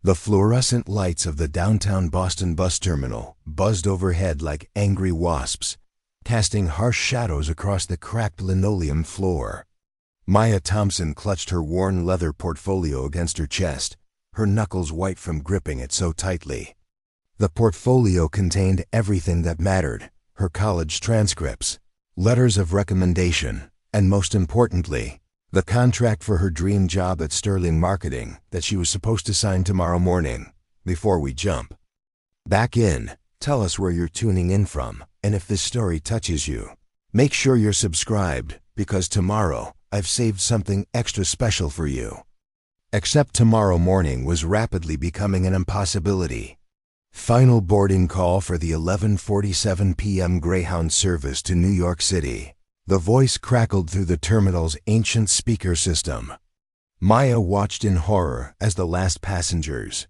The fluorescent lights of the downtown Boston bus terminal buzzed overhead like angry wasps, casting harsh shadows across the cracked linoleum floor. Maya Thompson clutched her worn leather portfolio against her chest, her knuckles white from gripping it so tightly. The portfolio contained everything that mattered: her college transcripts, letters of recommendation, and most importantly, the contract for her dream job at Sterling Marketing that she was supposed to sign tomorrow morning. Before we jump back in, tell us where you're tuning in from, and if this story touches you, make sure you're subscribed, because tomorrow I've saved something extra special for you. Except tomorrow morning was rapidly becoming an impossibility. Final boarding call for the 11:47 p.m. Greyhound service to New York City. The voice crackled through the terminal's ancient speaker system. Maya watched in horror as the last passengers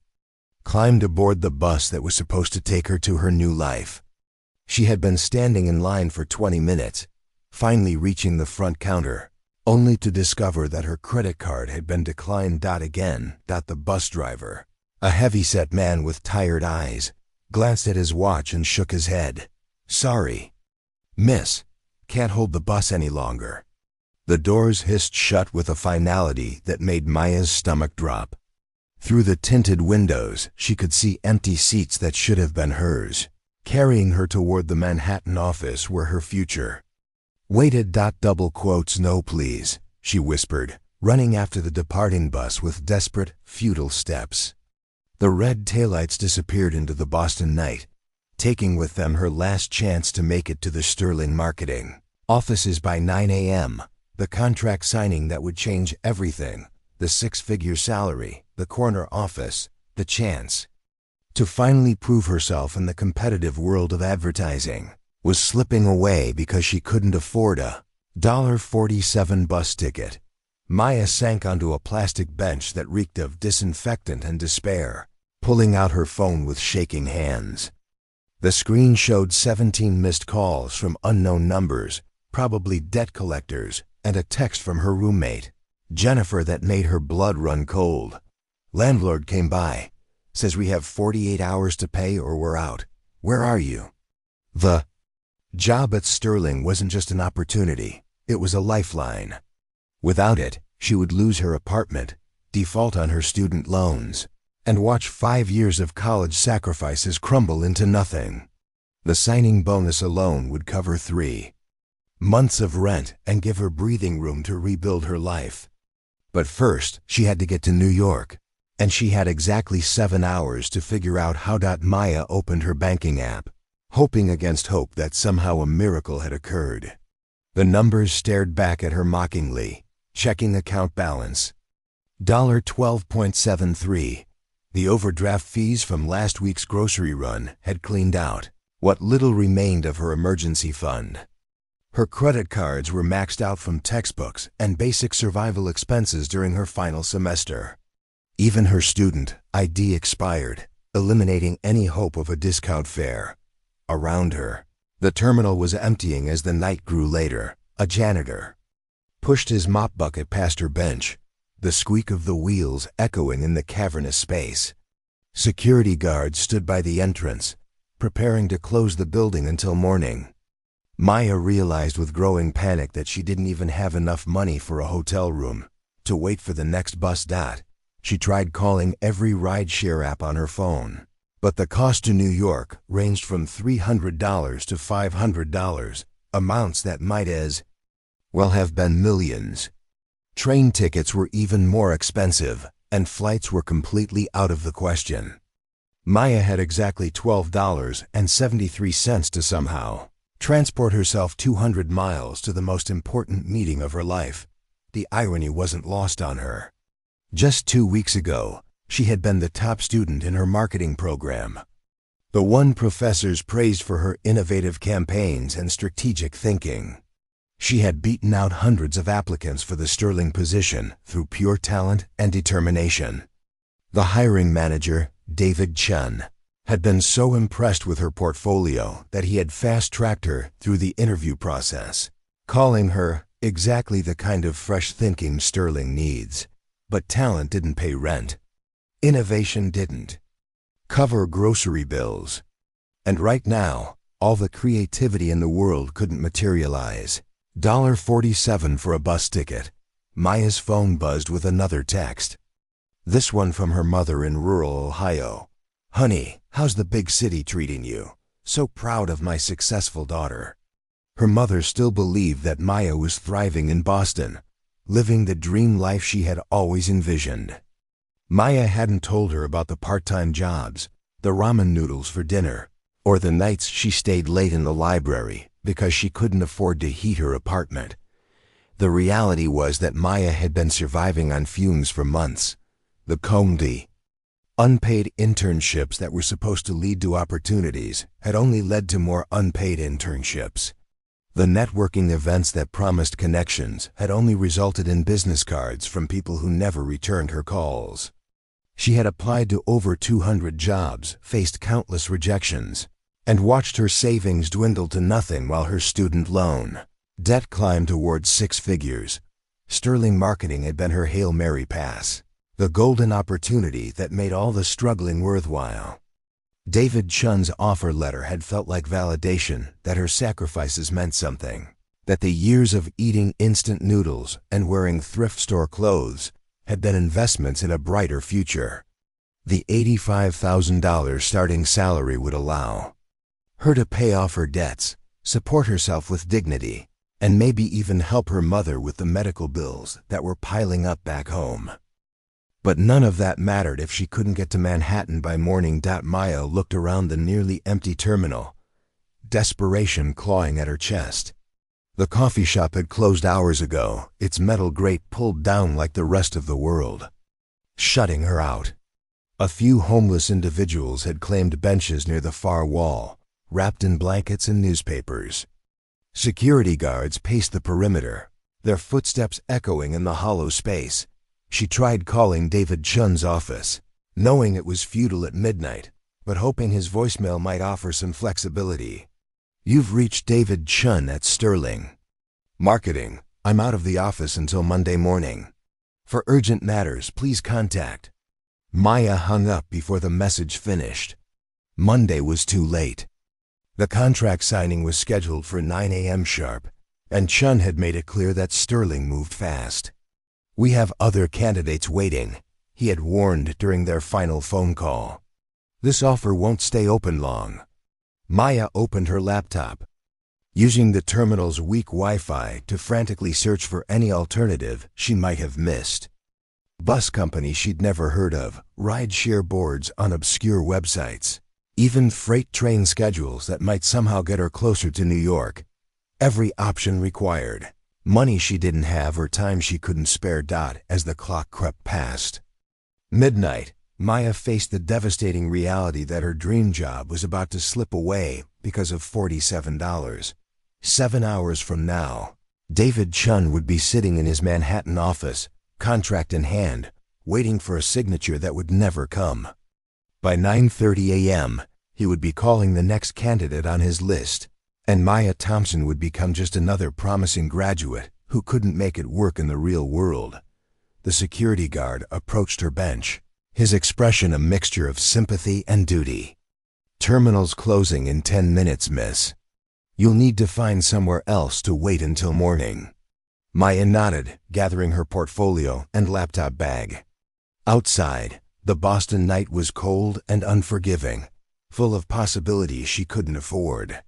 climbed aboard the bus that was supposed to take her to her new life. She had been standing in line for 20 minutes, finally reaching the front counter, only to discover that her credit card had been declined. Again. The bus driver, a heavy-set man with tired eyes, glanced at his watch and shook his head. "Sorry, miss. Can't hold the bus any longer." The doors hissed shut with a finality that made Maya's stomach drop. Through the tinted windows, she could see empty seats that should have been hers, carrying her toward the Manhattan office where her future waited. Double quotes, "No please," she whispered, running after the departing bus with desperate, futile steps. The red taillights disappeared into the Boston night, taking with them her last chance to make it to the Sterling Marketing offices by 9 a.m., the contract signing that would change everything, the six-figure salary, the corner office, the chance to finally prove herself in the competitive world of advertising, was slipping away because she couldn't afford a $47 bus ticket. Maya sank onto a plastic bench that reeked of disinfectant and despair, pulling out her phone with shaking hands. The screen showed 17 missed calls from unknown numbers, probably debt collectors, and a text from her roommate, Jennifer, that made her blood run cold. "Landlord came by. Says we have 48 hours to pay or we're out. Where are you?" The job at Sterling wasn't just an opportunity, it was a lifeline. Without it, she would lose her apartment, default on her student loans, and watch 5 years of college sacrifices crumble into nothing. The signing bonus alone would cover 3 months of rent and give her breathing room to rebuild her life. But first, she had to get to New York, and she had exactly 7 hours to figure out how. Maya opened her banking app, hoping against hope that somehow a miracle had occurred. The numbers stared back at her mockingly. Checking account balance, $12.73. The overdraft fees from last week's grocery run had cleaned out what little remained of her emergency fund. Her credit cards were maxed out from textbooks and basic survival expenses during her final semester. Even her student ID expired, eliminating any hope of a discount fare. Around her, the terminal was emptying as the night grew later. A janitor pushed his mop bucket past her bench, the squeak of the wheels echoing in the cavernous space. Security guards stood by the entrance, preparing to close the building until morning. Maya realized with growing panic that she didn't even have enough money for a hotel room to wait for the next bus. She tried calling every rideshare app on her phone, but the cost to New York ranged from $300 to $500, amounts that might as well have been millions. Train tickets were even more expensive, and flights were completely out of the question. Maya had exactly $12.73 to somehow transport herself 200 miles to the most important meeting of her life. The irony wasn't lost on her. Just 2 weeks ago, she had been the top student in her marketing program, the one professors praised for her innovative campaigns and strategic thinking. She had beaten out hundreds of applicants for the Sterling position through pure talent and determination. The hiring manager, David Chun, had been so impressed with her portfolio that he had fast-tracked her through the interview process, calling her exactly the kind of fresh thinking Sterling needs. But talent didn't pay rent. Innovation didn't. Cover grocery bills. And right now, all the creativity in the world couldn't materialize. $47 for a bus ticket. Maya's phone buzzed with another text. This one from her mother in rural Ohio. "Honey, how's the big city treating you? So proud of my successful daughter." Her mother still believed that Maya was thriving in Boston, living the dream life she had always envisioned. Maya hadn't told her about the part-time jobs, the ramen noodles for dinner, or the nights she stayed late in the library because she couldn't afford to heat her apartment. The reality was that Maya had been surviving on fumes for months. The Comedy, unpaid internships that were supposed to lead to opportunities, had only led to more unpaid internships. The networking events that promised connections had only resulted in business cards from people who never returned her calls. She had applied to over 200 jobs, faced countless rejections, and watched her savings dwindle to nothing while her student loan debt climbed towards 6 figures. Sterling marketing had been her Hail Mary pass, the golden opportunity that made all the struggling worthwhile. David Chun's offer letter had felt like validation that her sacrifices meant something, that the years of eating instant noodles and wearing thrift store clothes had been investments in a brighter future. The $85,000 starting salary would allow her to pay off her debts, support herself with dignity, and maybe even help her mother with the medical bills that were piling up back home. But none of that mattered if she couldn't get to Manhattan by morning. Maya looked around the nearly empty terminal, desperation clawing at her chest. The coffee shop had closed hours ago, its metal grate pulled down like the rest of the world, shutting her out. A few homeless individuals had claimed benches near the far wall, wrapped in blankets and newspapers. Security guards paced the perimeter, their footsteps echoing in the hollow space. She tried calling David Chun's office, knowing it was futile at midnight, but hoping his voicemail might offer some flexibility. "You've reached David Chun at Sterling Marketing. I'm out of the office until Monday morning. For urgent matters, please contact." Maya hung up before the message finished. Monday was too late. The contract signing was scheduled for 9 a.m. sharp, and Chun had made it clear that Sterling moved fast. "We have other candidates waiting," he had warned during their final phone call. "This offer won't stay open long." Maya opened her laptop, using the terminal's weak Wi-Fi to frantically search for any alternative she might have missed. Bus companies she'd never heard of, ride-share boards on obscure websites, even freight train schedules that might somehow get her closer to New York. Every option required money she didn't have or time she couldn't spare. As the clock crept past midnight, Maya faced the devastating reality that her dream job was about to slip away because of $47. 7 hours from now, David Chun would be sitting in his Manhattan office, contract in hand, waiting for a signature that would never come. By 9:30 a.m., he would be calling the next candidate on his list, and Maya Thompson would become just another promising graduate who couldn't make it work in the real world. The security guard approached her bench, his expression a mixture of sympathy and duty. "Terminal's closing in 10 minutes, miss. You'll need to find somewhere else to wait until morning." Maya nodded, gathering her portfolio and laptop bag. Outside, the Boston night was cold and unforgiving, full of possibilities she couldn't afford,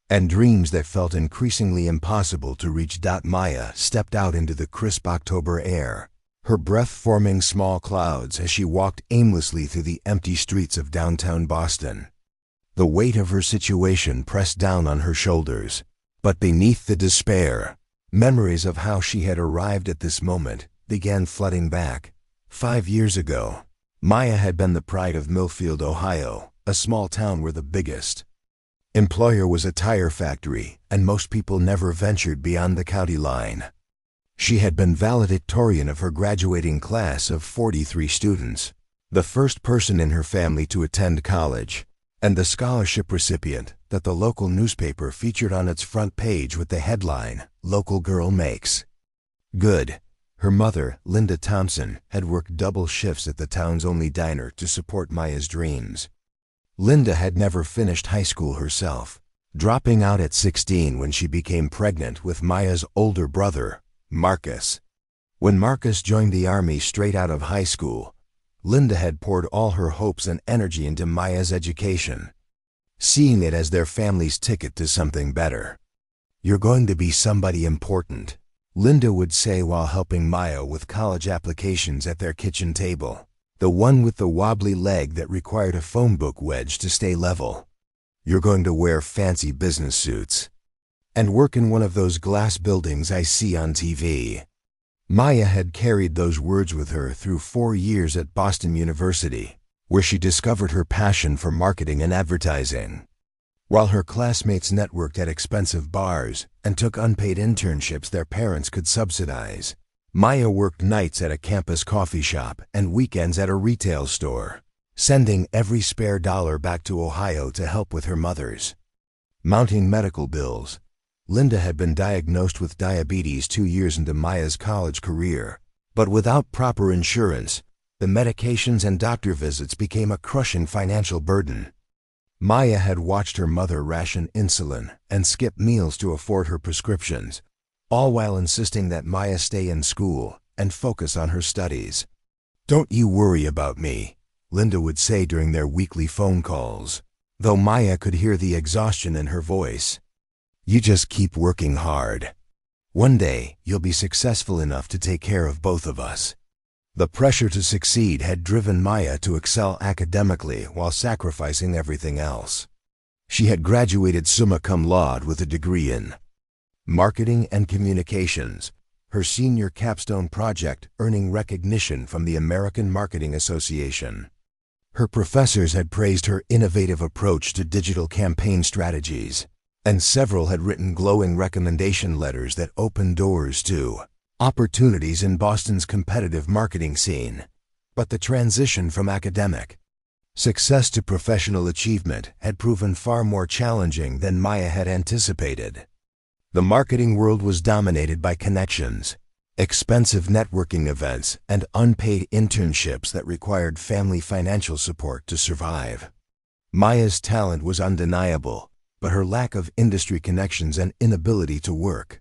and dreams that felt increasingly impossible to reach. Maya stepped out into the crisp October air, her breath forming small clouds as she walked aimlessly through the empty streets of downtown Boston. The weight of her situation pressed down on her shoulders, but beneath the despair, memories of how she had arrived at this moment began flooding back. 5 years ago, Maya had been the pride of Millfield, Ohio, a small town where the biggest employer was a tire factory, and most people never ventured beyond the county line. She had been valedictorian of her graduating class of 43 students, the first person in her family to attend college, and the scholarship recipient that the local newspaper featured on its front page with the headline, "Local Girl Makes Good." Her mother, Linda Thompson, had worked double shifts at the town's only diner to support Maya's dreams. Linda had never finished high school herself, dropping out at 16 when she became pregnant with Maya's older brother, Marcus. When Marcus joined the army straight out of high school, Linda had poured all her hopes and energy into Maya's education, seeing it as their family's ticket to something better. "You're going to be somebody important," Linda would say while helping Maya with college applications at their kitchen table, the one with the wobbly leg that required a phone book wedge to stay level. "You're going to wear fancy business suits and work in one of those glass buildings I see on TV." Maya had carried those words with her through 4 years at Boston University, where she discovered her passion for marketing and advertising. While her classmates networked at expensive bars and took unpaid internships their parents could subsidize, Maya worked nights at a campus coffee shop and weekends at a retail store, sending every spare dollar back to Ohio to help with her mother's mounting medical bills. Linda had been diagnosed with diabetes 2 years into Maya's college career, but without proper insurance, the medications and doctor visits became a crushing financial burden. Maya had watched her mother ration insulin and skip meals to afford her prescriptions, all while insisting that Maya stay in school and focus on her studies. "Don't you worry about me," Linda would say during their weekly phone calls, though Maya could hear the exhaustion in her voice. "You just keep working hard. One day, you'll be successful enough to take care of both of us." The pressure to succeed had driven Maya to excel academically while sacrificing everything else. She had graduated summa cum laude with a degree in marketing and communications, her senior capstone project earning recognition from the American Marketing Association. Her professors had praised her innovative approach to digital campaign strategies, and several had written glowing recommendation letters that opened doors to opportunities in Boston's competitive marketing scene. But the transition from academic success to professional achievement had proven far more challenging than Maya had anticipated. The marketing world was dominated by connections, expensive networking events, and unpaid internships that required family financial support to survive. Maya's talent was undeniable, but her lack of industry connections and inability to work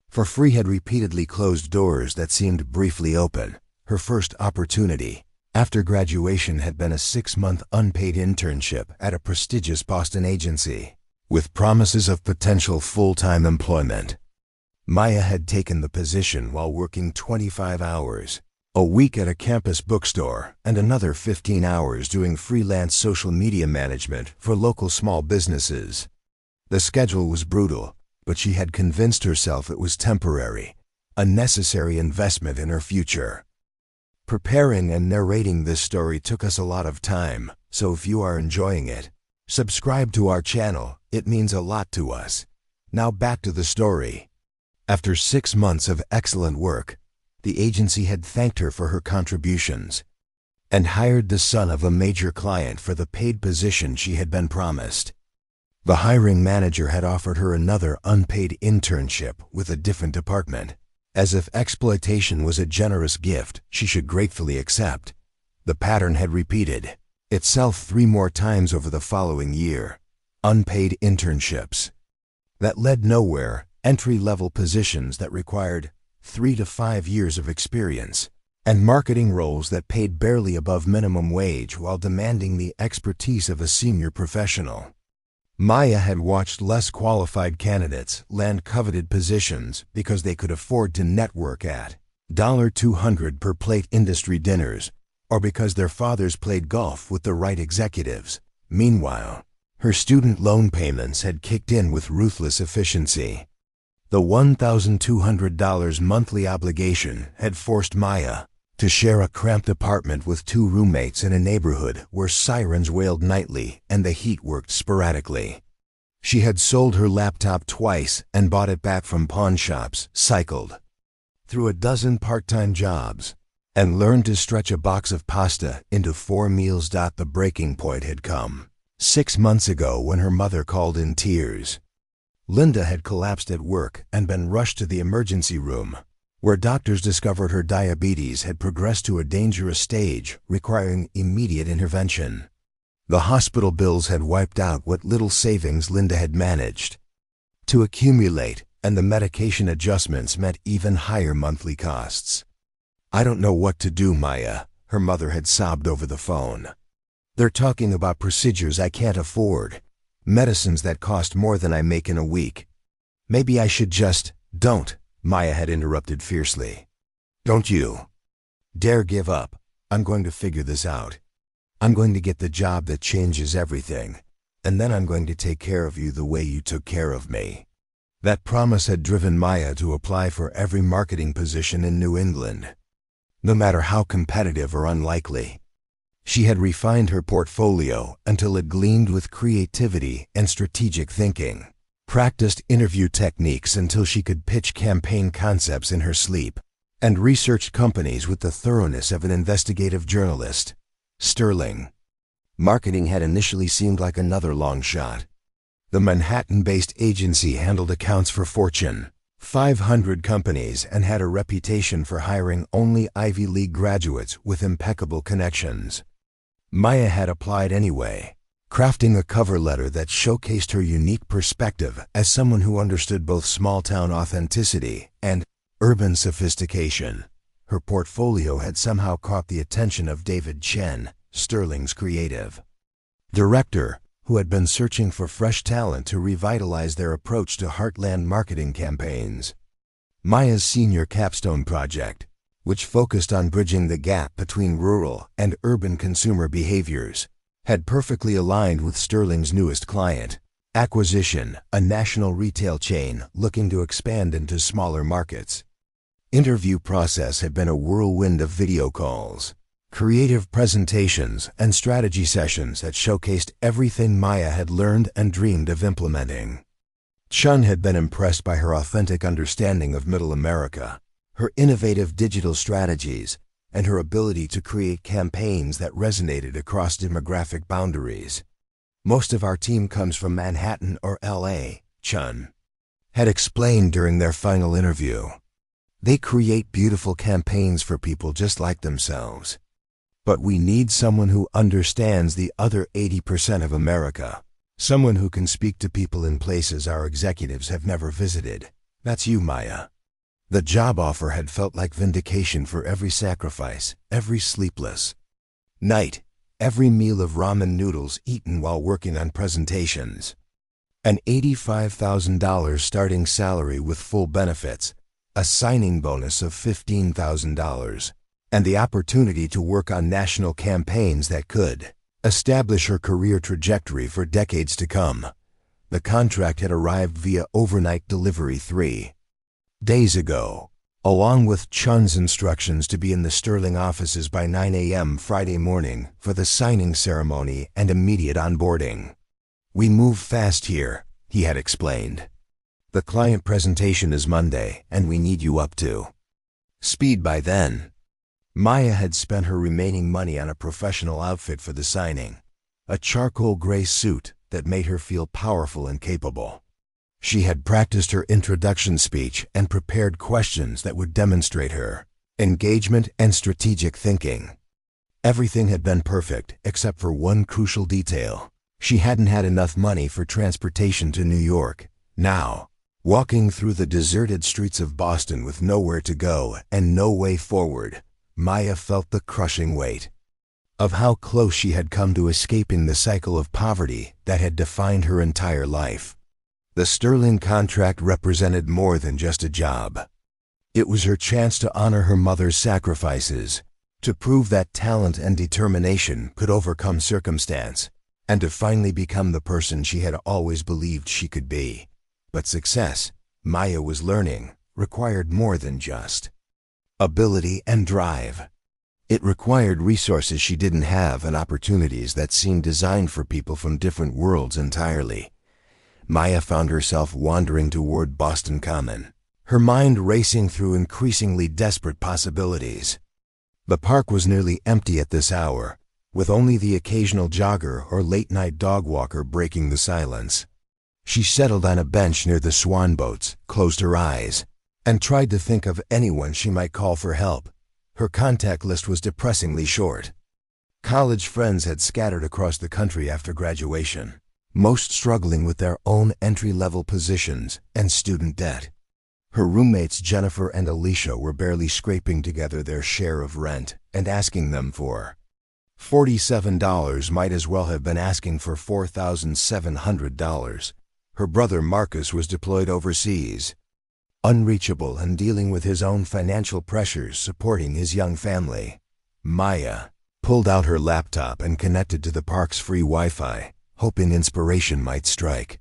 for free had repeatedly closed doors that seemed briefly open. Her first opportunity after graduation had been a 6-month unpaid internship at a prestigious Boston agency, with promises of potential full-time employment. Maya had taken the position while working 25 hours a week at a campus bookstore and another 15 hours doing freelance social media management for local small businesses. The schedule was brutal, but she had convinced herself it was temporary, a necessary investment in her future. Preparing and narrating this story took us a lot of time, so if you are enjoying it, subscribe to our channel. It means a lot to us. Now back to the story. After 6 months of excellent work, the agency had thanked her for her contributions and hired the son of a major client for the paid position she had been promised. The hiring manager had offered her another unpaid internship with a different department. As if exploitation was a generous gift she should gratefully accept. The pattern had repeated itself 3 more times over the following year. Unpaid internships that led nowhere, entry-level positions that required 3 to 5 years of experience, and marketing roles that paid barely above minimum wage while demanding the expertise of a senior professional. Maya had watched less qualified candidates land coveted positions because they could afford to network at $200 per plate industry dinners, or because their fathers played golf with the right executives. Meanwhile, her student loan payments had kicked in with ruthless efficiency. The $1,200 monthly obligation had forced Maya to share a cramped apartment with 2 roommates in a neighborhood where sirens wailed nightly and the heat worked sporadically. She had sold her laptop twice and bought it back from pawn shops, cycled through a dozen part-time jobs, and learned to stretch a box of pasta into 4 meals. The breaking point had come 6 months ago when her mother called in tears. Linda had collapsed at work and been rushed to the emergency room. where doctors discovered her diabetes had progressed to a dangerous stage requiring immediate intervention. The hospital bills had wiped out what little savings Linda had managed to accumulate, and the medication adjustments meant even higher monthly costs. "I don't know what to do, Maya," her mother had sobbed over the phone. "They're talking about procedures I can't afford, medicines that cost more than I make in a week. Maybe I should just—" "Don't," Maya had interrupted fiercely. "Don't you dare give up. I'm going to figure this out. I'm going to get the job that changes everything, and then I'm going to take care of you the way you took care of me." That promise had driven Maya to apply for every marketing position in New England, no matter how competitive or unlikely. She had refined her portfolio until it gleamed with creativity and strategic thinking, practiced interview techniques until she could pitch campaign concepts in her sleep, and researched companies with the thoroughness of an investigative journalist. Sterling marketing had initially seemed like another long shot. The Manhattan-based agency handled accounts for Fortune 500 companies and had a reputation for hiring only Ivy League graduates with impeccable connections. Maya had applied anyway, crafting a cover letter that showcased her unique perspective as someone who understood both small-town authenticity and urban sophistication. Her portfolio had somehow caught the attention of David Chen, Sterling's creative director, who had been searching for fresh talent to revitalize their approach to heartland marketing campaigns. Maya's senior capstone project, which focused on bridging the gap between rural and urban consumer behaviors, had perfectly aligned with Sterling's newest client acquisition, a national retail chain looking to expand into smaller markets. Interview process had been a whirlwind of video calls, creative presentations, and strategy sessions that showcased everything Maya had learned and dreamed of implementing. Chun had been impressed by her authentic understanding of Middle America, her innovative digital strategies, and her ability to create campaigns that resonated across demographic boundaries. "Most of our team comes from Manhattan or LA," Chun had explained during their final interview. "They create beautiful campaigns for people just like themselves. But we need someone who understands the other 80% of America, someone who can speak to people in places our executives have never visited. That's you, Maya." The job offer had felt like vindication for every sacrifice, every sleepless night, every meal of ramen noodles eaten while working on presentations. An $85,000 starting salary with full benefits, a signing bonus of $15,000, and the opportunity to work on national campaigns that could establish her career trajectory for decades to come. The contract had arrived via overnight delivery 3 days ago, along with Chun's instructions to be in the Sterling offices by 9 a.m. Friday morning for the signing ceremony and immediate onboarding. "We move fast here," he had explained. "The client presentation is Monday, and we need you up to speed by then." Maya had spent her remaining money on a professional outfit for the signing, a charcoal gray suit that made her feel powerful and capable. She had practiced her introduction speech and prepared questions that would demonstrate her engagement and strategic thinking. Everything had been perfect except for one crucial detail. She hadn't had enough money for transportation to New York. Now, walking through the deserted streets of Boston with nowhere to go and no way forward, Maya felt the crushing weight of how close she had come to escaping the cycle of poverty that had defined her entire life. The Sterling contract represented more than just a job. It was her chance to honor her mother's sacrifices, to prove that talent and determination could overcome circumstance, and to finally become the person she had always believed she could be. But success, Maya was learning, required more than just ability and drive. It required resources she didn't have and opportunities that seemed designed for people from different worlds entirely. Maya found herself wandering toward Boston Common, her mind racing through increasingly desperate possibilities. The park was nearly empty at this hour, with only the occasional jogger or late-night dog walker breaking the silence. She settled on a bench near the swan boats, closed her eyes, and tried to think of anyone she might call for help. Her contact list was depressingly short. College friends had scattered across the country after graduation, most struggling with their own entry-level positions and student debt. Her roommates Jennifer and Alicia were barely scraping together their share of rent and asking them for $47 might as well have been asking for $4,700. Her brother Marcus was deployed overseas, unreachable and dealing with his own financial pressures supporting his young family. Maya pulled out her laptop and connected to the park's free Wi-Fi, hoping inspiration might strike.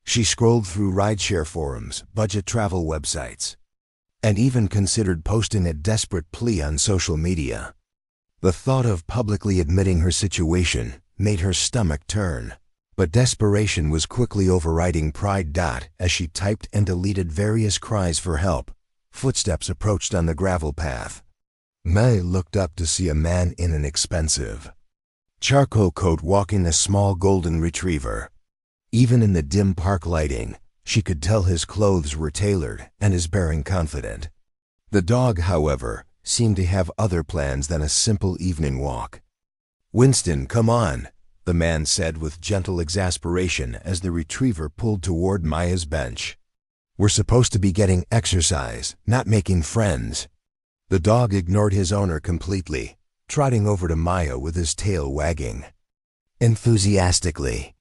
She scrolled through rideshare forums, budget travel websites, and even considered posting a desperate plea on social media. The thought of publicly admitting her situation made her stomach turn, but desperation was quickly overriding pride. As she typed and deleted various cries for help, footsteps approached on the gravel path. May looked up to see a man in an expensive charcoal coat walking a small golden retriever. Even in the dim park lighting, she could tell his clothes were tailored and his bearing confident. The dog, however, seemed to have other plans than a simple evening walk. "Winston, come on," the man said with gentle exasperation as the retriever pulled toward Maya's bench. "We're supposed to be getting exercise, not making friends." The dog ignored his owner completely, trotting over to Maya with his tail wagging enthusiastically.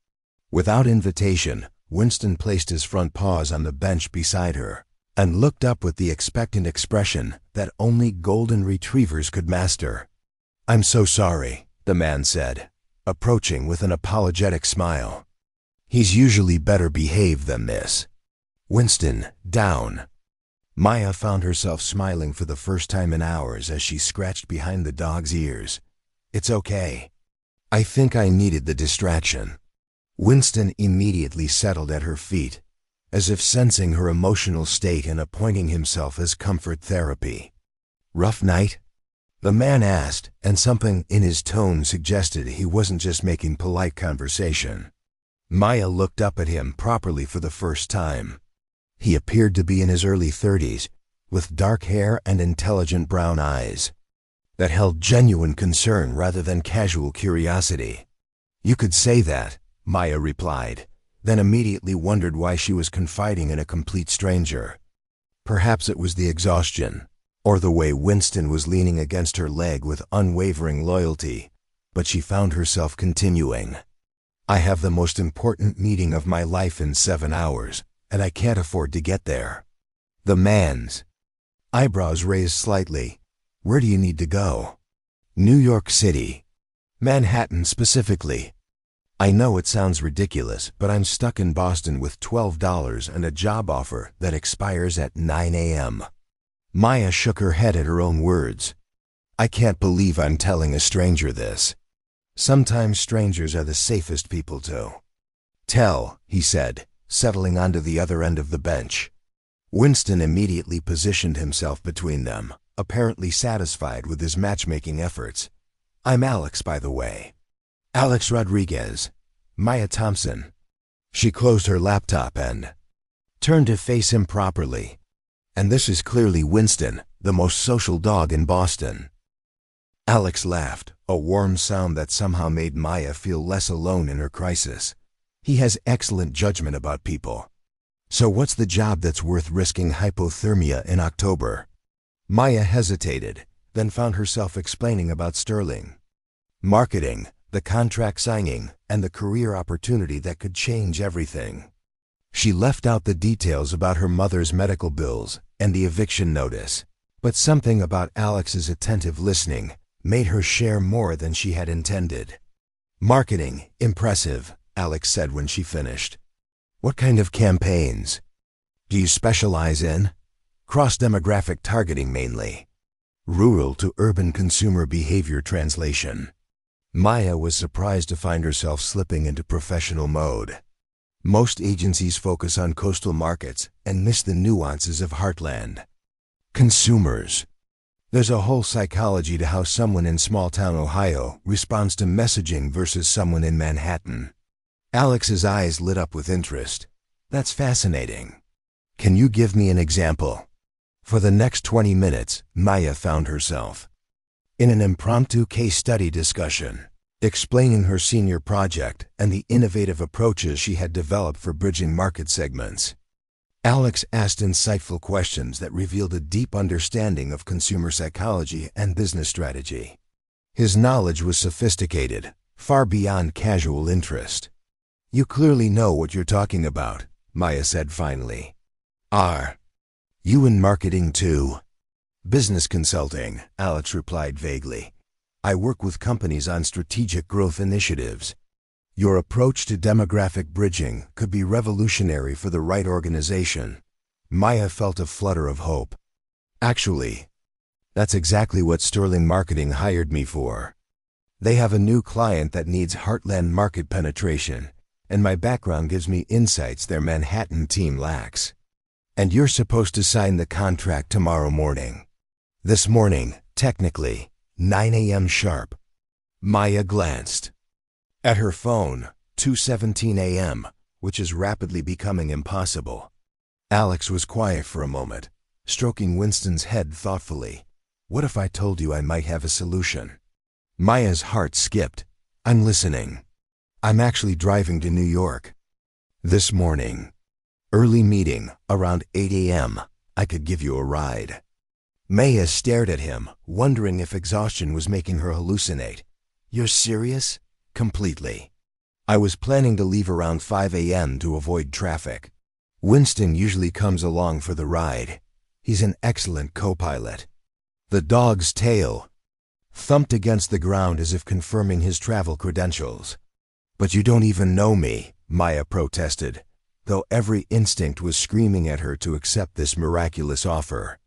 Without invitation, Winston placed his front paws on the bench beside her and looked up with the expectant expression that only golden retrievers could master. "I'm so sorry," the man said, approaching with an apologetic smile. "He's usually better behaved than this." "Winston, down." Maya found herself smiling for the first time in hours as she scratched behind the dog's ears. "It's okay. I think I needed the distraction." Winston immediately settled at her feet, as if sensing her emotional state and appointing himself as comfort therapy. "Rough night?" the man asked, and something in his tone suggested he wasn't just making polite conversation. Maya looked up at him properly for the first time. He appeared to be in his early 30s, with dark hair and intelligent brown eyes that held genuine concern rather than casual curiosity. "You could say that," Maya replied, then immediately wondered why she was confiding in a complete stranger. Perhaps it was the exhaustion, or the way Winston was leaning against her leg with unwavering loyalty, but she found herself continuing. "I have the most important meeting of my life in 7 hours, and I can't afford to get there." The man's eyebrows raised slightly. "Where do you need to go?" "New York City. Manhattan specifically." "I know it sounds ridiculous, but I'm stuck in Boston with $12 and a job offer that expires at 9 a.m. Maya shook her head at her own words. "I can't believe I'm telling a stranger this." "Sometimes strangers are the safest people to tell," he said, settling onto the other end of the bench. Winston immediately positioned himself between them, apparently satisfied with his matchmaking efforts. "I'm Alex, by the way. Alex Rodriguez. Maya Thompson." She closed her laptop and turned to face him properly. "And this is clearly Winston, the most social dog in Boston." Alex laughed, a warm sound that somehow made Maya feel less alone in her crisis. "He has excellent judgment about people. So what's the job that's worth risking hypothermia in October?" Maya hesitated, then found herself explaining about Sterling. Marketing, the contract signing, and the career opportunity that could change everything. She left out the details about her mother's medical bills and the eviction notice, but something about Alex's attentive listening made her share more than she had intended. "Marketing, impressive," Alex said when she finished. "What kind of campaigns do you specialize in?" "Cross-demographic targeting mainly. Rural to urban consumer behavior translation." Maya was surprised to find herself slipping into professional mode. Most agencies focus on coastal markets and miss the nuances of heartland consumers. There's a whole psychology to how someone in small-town Ohio responds to messaging versus someone in Manhattan. Alex's eyes lit up with interest. "That's fascinating. Can you give me an example?" For the next 20 minutes, Maya found herself in an impromptu case study discussion, explaining her senior project and the innovative approaches she had developed for bridging market segments. Alex asked insightful questions that revealed a deep understanding of consumer psychology and business strategy. His knowledge was sophisticated, far beyond casual interest. "You clearly know what you're talking about," Maya said finally. "Are you in marketing too?" "Business consulting," Alex replied vaguely. "I work with companies on strategic growth initiatives. Your approach to demographic bridging could be revolutionary for the right organization." Maya felt a flutter of hope. "Actually, that's exactly what Sterling Marketing hired me for. They have a new client that needs heartland market penetration, and my background gives me insights their Manhattan team lacks. And you're supposed to sign the contract tomorrow morning." "This morning, technically, 9 a.m. sharp." Maya glanced at her phone, 2:17 a.m., which is rapidly becoming impossible. Alex was quiet for a moment, stroking Winston's head thoughtfully. "What if I told you I might have a solution?" Maya's heart skipped. "I'm listening." "I'm actually driving to New York this morning. Early meeting, around 8 a.m. I could give you a ride." Maya stared at him, wondering if exhaustion was making her hallucinate. "You're serious?" "Completely. I was planning to leave around 5 a.m. to avoid traffic. Winston usually comes along for the ride. He's an excellent co-pilot." The dog's tail thumped against the ground as if confirming his travel credentials. "But you don't even know me," Maya protested, though every instinct was screaming at her to accept this miraculous offer.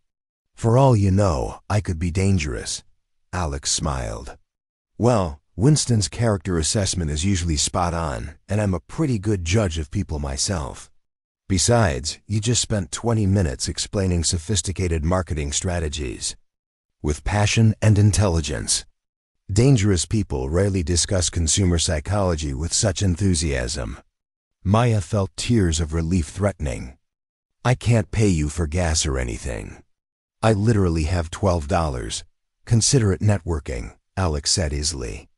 "For all you know, I could be dangerous." Alex smiled. "Well, Winston's character assessment is usually spot on, and I'm a pretty good judge of people myself. Besides, you just spent 20 minutes explaining sophisticated marketing strategies with passion and intelligence. Dangerous people rarely discuss consumer psychology with such enthusiasm." Maya felt tears of relief threatening. "I can't pay you for gas or anything. I literally have $12. Consider it networking," Alex said easily.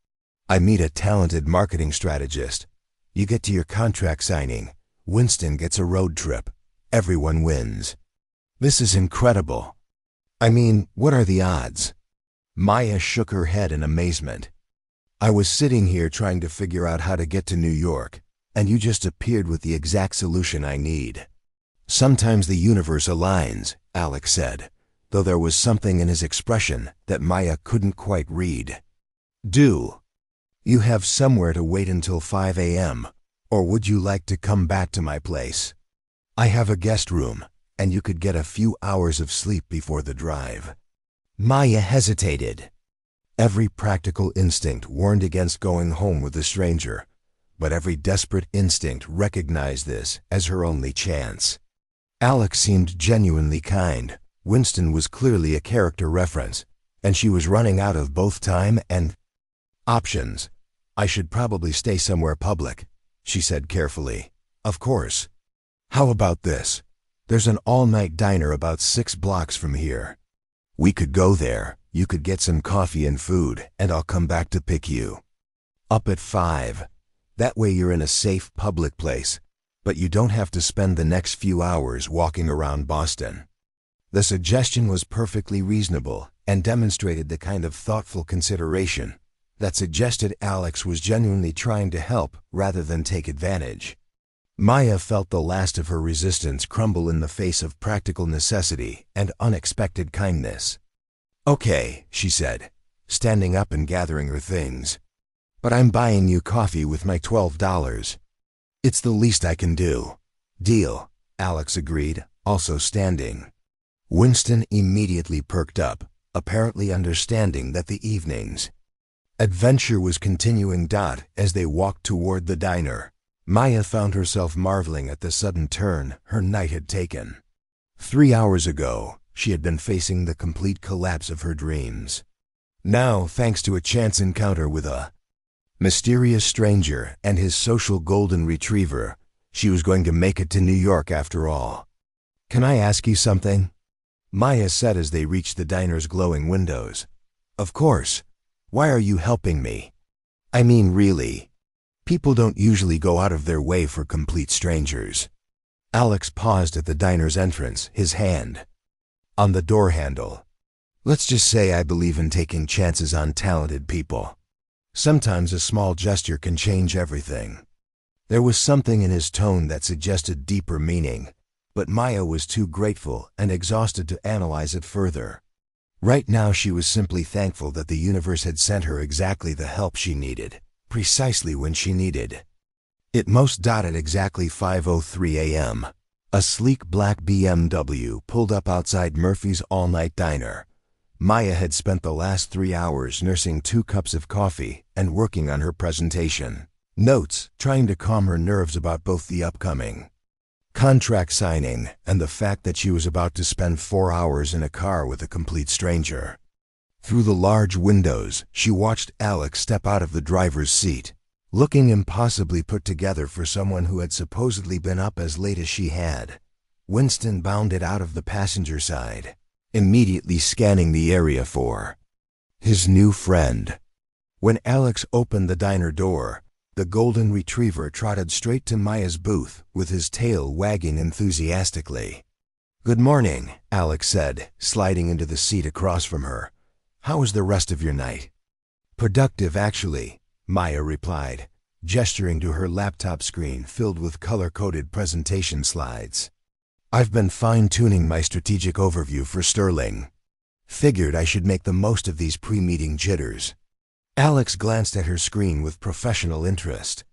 "I meet a talented marketing strategist. You get to your contract signing. Winston gets a road trip. Everyone wins. This is incredible. I mean, what are the odds?" Maya shook her head in amazement. "I was sitting here trying to figure out how to get to New York, and you just appeared with the exact solution I need." "Sometimes the universe aligns," Alex said, though there was something in his expression that Maya couldn't quite read. "Do you have somewhere to wait until 5 a.m., or would you like to come back to my place? I have a guest room, and you could get a few hours of sleep before the drive." Maya hesitated. Every practical instinct warned against going home with a stranger, but every desperate instinct recognized this as her only chance. Alex seemed genuinely kind. Winston was clearly a character reference, and she was running out of both time and options. "I should probably stay somewhere public," she said carefully. "Of course. How about this? There's an all-night diner about 6 blocks from here. We could go there, you could get some coffee and food, and I'll come back to pick you up at 5. That way you're in a safe public place, but you don't have to spend the next few hours walking around Boston." The suggestion was perfectly reasonable and demonstrated the kind of thoughtful consideration that suggested Alex was genuinely trying to help rather than take advantage. Maya felt the last of her resistance crumble in the face of practical necessity and unexpected kindness. "Okay," she said, standing up and gathering her things. "But I'm buying you coffee with my $12. It's the least I can do." "Deal," Alex agreed, also standing. Winston immediately perked up, apparently understanding that the evening's adventure was continuing. As they walked toward the diner, Maya found herself marveling at the sudden turn her night had taken. 3 hours ago, she had been facing the complete collapse of her dreams. Now, thanks to a chance encounter with a mysterious stranger and his social golden retriever, she was going to make it to New York after all. "Can I ask you something?" Maya said as they reached the diner's glowing windows. "Of course. Why are you helping me? I mean, really. People don't usually go out of their way for complete strangers." Alex paused at the diner's entrance, his hand on the door handle. "Let's just say I believe in taking chances on talented people. Sometimes a small gesture can change everything." There was something in his tone that suggested deeper meaning, but Maya was too grateful and exhausted to analyze it further. Right now she was simply thankful that the universe had sent her exactly the help she needed, precisely when she needed it most. At exactly 5:03 a.m., a sleek black BMW pulled up outside Murphy's all-night diner. Maya had spent the last 3 hours nursing 2 cups of coffee and working on her presentation notes, trying to calm her nerves about both the upcoming contract signing and the fact that she was about to spend 4 hours in a car with a complete stranger. Through the large windows, she watched Alex step out of the driver's seat, looking impossibly put together for someone who had supposedly been up as late as she had. Winston bounded out of the passenger side, immediately scanning the area for his new friend. When Alex opened the diner door, the golden retriever trotted straight to Maya's booth with his tail wagging enthusiastically. "Good morning," Alex said, sliding into the seat across from her. "How was the rest of your night?" "Productive, actually," Maya replied, gesturing to her laptop screen filled with color-coded presentation slides. "I've been fine-tuning my strategic overview for Sterling. Figured I should make the most of these pre-meeting jitters." Alex glanced at her screen with professional interest.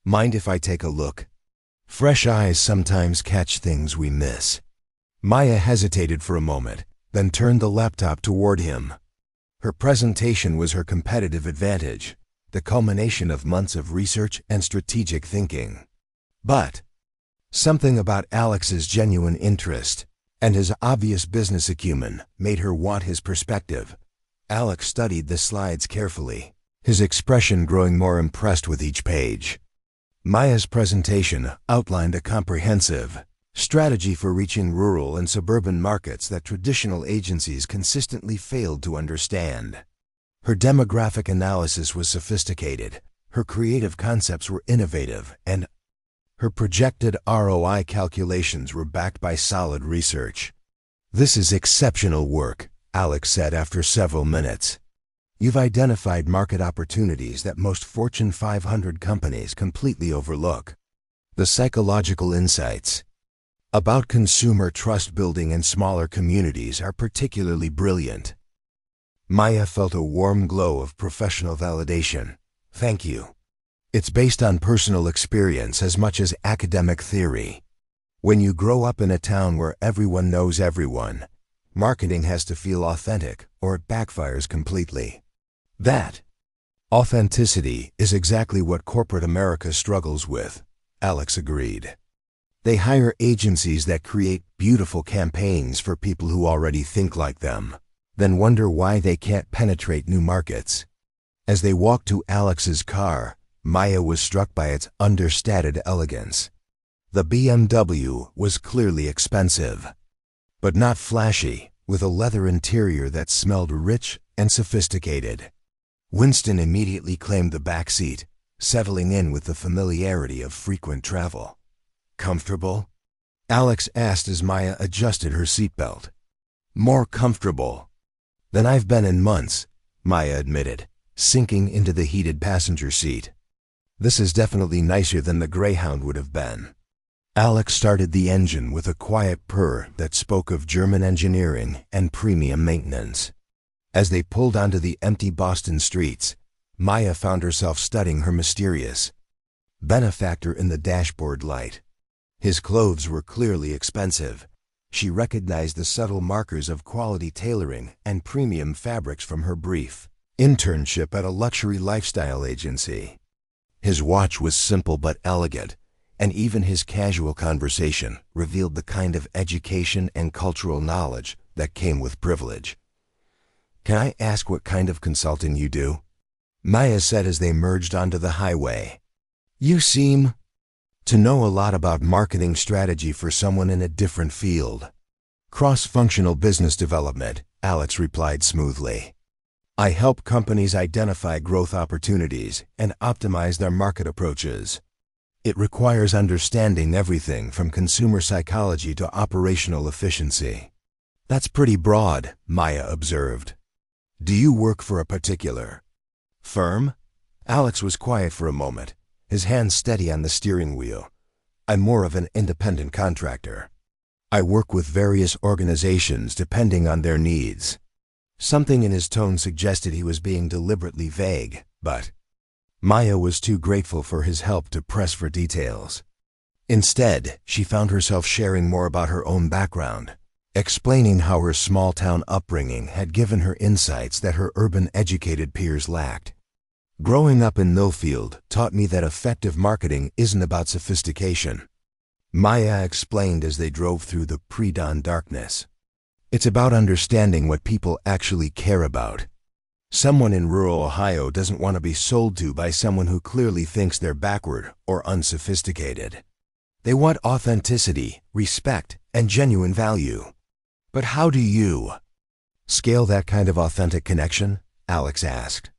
"Mind if I take a look? Fresh eyes sometimes catch things we miss." Maya hesitated for a moment, then turned the laptop toward him. Her presentation was her competitive advantage, the culmination of months of research and strategic thinking. But something about Alex's genuine interest and his obvious business acumen made her want his perspective. Alex studied the slides carefully, his expression growing more impressed with each page. Maya's presentation outlined a comprehensive strategy for reaching rural and suburban markets that traditional agencies consistently failed to understand. Her demographic analysis was sophisticated, her creative concepts were innovative, and her projected ROI calculations were backed by solid research. "This is exceptional work," Alex said after several minutes. "You've identified market opportunities that most Fortune 500 companies completely overlook. The psychological insights about consumer trust building in smaller communities are particularly brilliant." Maya felt a warm glow of professional validation. "Thank you. It's based on personal experience as much as academic theory. When you grow up in a town where everyone knows everyone, marketing has to feel authentic or it backfires completely. That authenticity is exactly what corporate America struggles with," Alex agreed. "They hire agencies that create beautiful campaigns for people who already think like them, then wonder why they can't penetrate new markets." As they walked to Alex's car, Maya was struck by its understated elegance. The BMW was clearly expensive, but not flashy, with a leather interior that smelled rich and sophisticated. Winston immediately claimed the back seat, settling in with the familiarity of frequent travel. "Comfortable?" Alex asked as Maya adjusted her seatbelt. "More comfortable than I've been in months," Maya admitted, sinking into the heated passenger seat. "This is definitely nicer than the Greyhound would have been." Alex started the engine with a quiet purr that spoke of German engineering and premium maintenance. As they pulled onto the empty Boston streets, Maya found herself studying her mysterious benefactor in the dashboard light. His clothes were clearly expensive. She recognized the subtle markers of quality tailoring and premium fabrics from her brief internship at a luxury lifestyle agency. His watch was simple but elegant, and even his casual conversation revealed the kind of education and cultural knowledge that came with privilege. "Can I ask what kind of consulting you do?" Maya said as they merged onto the highway. "You seem to know a lot about marketing strategy for someone in a different field." Cross-functional business development, Alex replied smoothly. I help companies identify growth opportunities and optimize their market approaches. It requires understanding everything from consumer psychology to operational efficiency. That's pretty broad, Maya observed. Do you work for a particular firm? Alex was quiet for a moment, his hands steady on the steering wheel. I'm more of an independent contractor. I work with various organizations depending on their needs. Something in his tone suggested he was being deliberately vague, but Maya was too grateful for his help to press for details. Instead, she found herself sharing more about her own background, explaining how her small-town upbringing had given her insights that her urban-educated peers lacked. Growing up in Millfield taught me that effective marketing isn't about sophistication. Maya explained as they drove through the pre-dawn darkness. It's about understanding what people actually care about. Someone in rural Ohio doesn't want to be sold to by someone who clearly thinks they're backward or unsophisticated. They want authenticity, respect, and genuine value. But how do you scale that kind of authentic connection? Alex asked.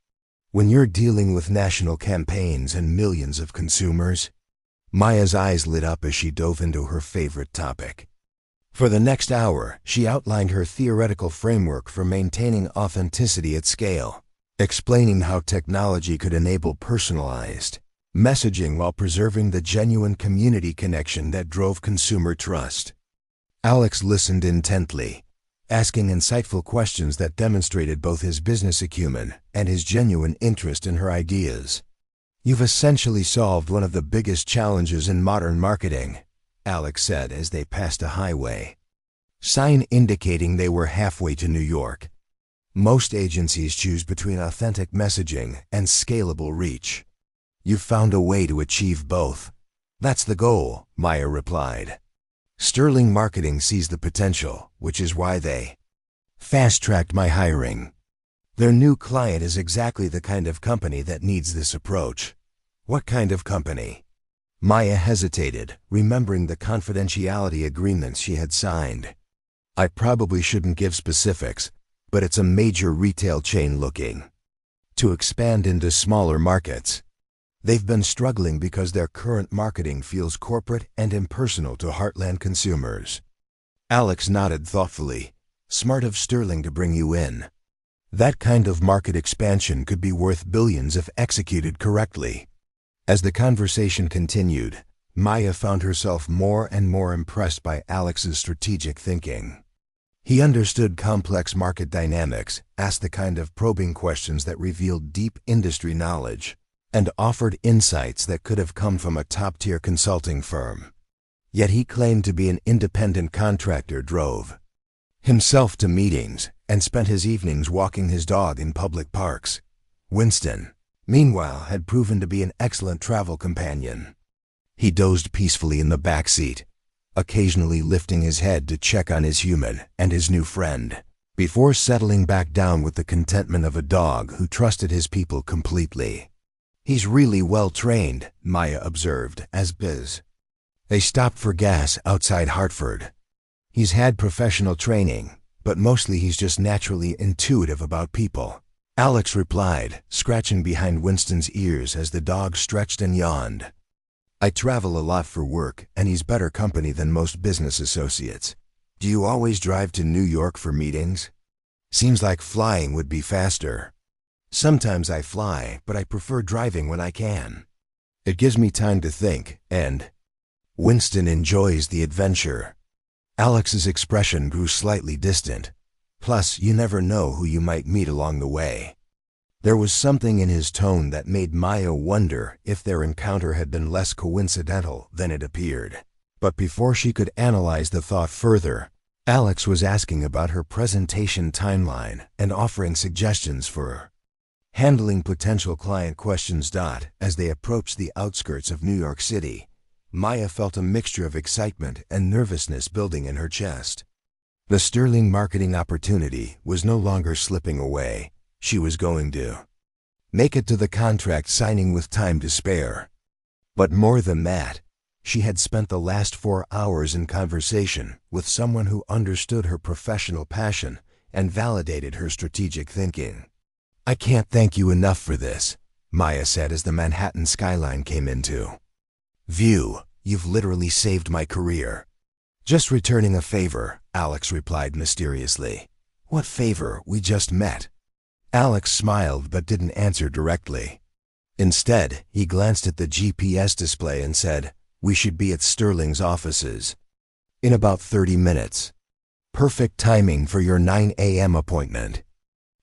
When you're dealing with national campaigns and millions of consumers? Maya's eyes lit up as she dove into her favorite topic. For the next hour, she outlined her theoretical framework for maintaining authenticity at scale, explaining how technology could enable personalized messaging while preserving the genuine community connection that drove consumer trust. Alex listened intently, asking insightful questions that demonstrated both his business acumen and his genuine interest in her ideas. You've essentially solved one of the biggest challenges in modern marketing, Alex said as they passed a highway sign indicating they were halfway to New York. Most agencies choose between authentic messaging and scalable reach. You've found a way to achieve both. That's the goal, Maya replied. Sterling Marketing sees the potential, which is why they fast-tracked my hiring. Their new client is exactly the kind of company that needs this approach. What kind of company? Maya hesitated, remembering the confidentiality agreements she had signed. I probably shouldn't give specifics, but it's a major retail chain looking to expand into smaller markets. They've been struggling because their current marketing feels corporate and impersonal to Heartland consumers. Alex nodded thoughtfully. Smart of Sterling to bring you in. That kind of market expansion could be worth billions if executed correctly. As the conversation continued, Maya found herself more and more impressed by Alex's strategic thinking. He understood complex market dynamics, asked the kind of probing questions that revealed deep industry knowledge, and offered insights that could have come from a top-tier consulting firm. Yet he claimed to be an independent contractor, drove himself to meetings, and spent his evenings walking his dog in public parks. Winston, meanwhile, had proven to be an excellent travel companion. He dozed peacefully in the back seat, occasionally lifting his head to check on his human and his new friend, before settling back down with the contentment of a dog who trusted his people completely. He's really well trained, Maya observed, as Biz. They stopped for gas outside Hartford. He's had professional training, but mostly he's just naturally intuitive about people, Alex replied, scratching behind Winston's ears as the dog stretched and yawned. I travel a lot for work, and he's better company than most business associates. Do you always drive to New York for meetings? Seems like flying would be faster. Sometimes I fly, but I prefer driving when I can. It gives me time to think, and Winston enjoys the adventure. Alex's expression grew slightly distant. Plus, you never know who you might meet along the way. There was something in his tone that made Maya wonder if their encounter had been less coincidental than it appeared. But before she could analyze the thought further, Alex was asking about her presentation timeline and offering suggestions for handling potential client questions. As they approached the outskirts of New York City, Maya felt a mixture of excitement and nervousness building in her chest. The Sterling Marketing opportunity was no longer slipping away. She was going to make it to the contract signing with time to spare. But more than that, she had spent the last 4 hours in conversation with someone who understood her professional passion and validated her strategic thinking. "I can't thank you enough for this," Maya said as the Manhattan skyline came into view. "You've literally saved my career." "Just returning a favor," Alex replied mysteriously. "What favor? We just met." Alex smiled but didn't answer directly. Instead, he glanced at the GPS display and said, "We should be at Sterling's offices in about 30 minutes. Perfect timing for your 9 a.m. appointment."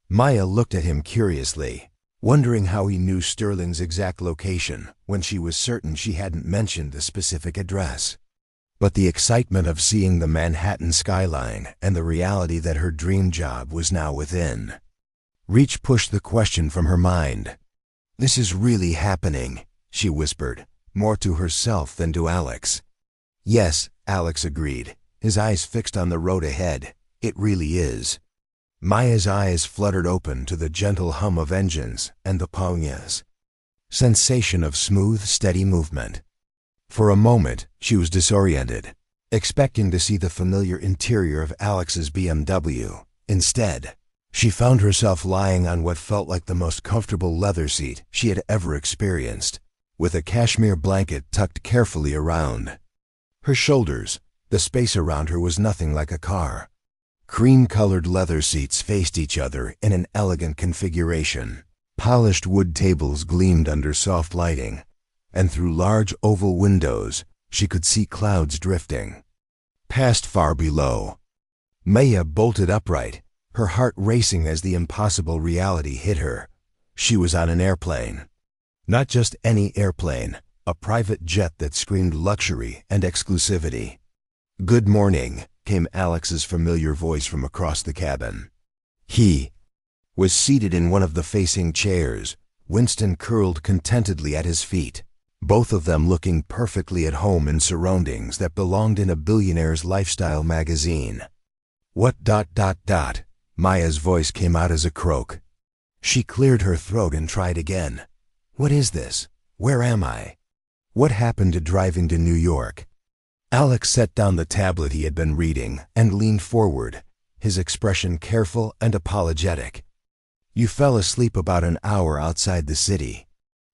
Maya looked at him curiously, wondering how he knew Sterling's exact location when she was certain she hadn't mentioned the specific address. But the excitement of seeing the Manhattan skyline and the reality that her dream job was now within reach pushed the question from her mind. "This is really happening," she whispered, more to herself than to Alex. "Yes," Alex agreed, his eyes fixed on the road ahead. "It really is." Maya's eyes fluttered open to the gentle hum of engines and the Ponya's sensation of smooth, steady movement. For a moment, she was disoriented, expecting to see the familiar interior of Alex's BMW. Instead, she found herself lying on what felt like the most comfortable leather seat she had ever experienced, with a cashmere blanket tucked carefully around her shoulders. The space around her was nothing like a car. Cream-colored leather seats faced each other in an elegant configuration. Polished wood tables gleamed under soft lighting, and through large oval windows, she could see clouds drifting past far below. Maya bolted upright, her heart racing as the impossible reality hit her. She was on an airplane. Not just any airplane, a private jet that screamed luxury and exclusivity. "Good morning," came Alex's familiar voice from across the cabin. He was seated in one of the facing chairs, Winston curled contentedly at his feet, both of them looking perfectly at home in surroundings that belonged in a billionaire's lifestyle magazine. "What ... Maya's voice came out as a croak. She cleared her throat and tried again. "What is this? Where am I? What happened to driving to New York?" Alex set down the tablet he had been reading and leaned forward, his expression careful and apologetic. "You fell asleep about an hour outside the city.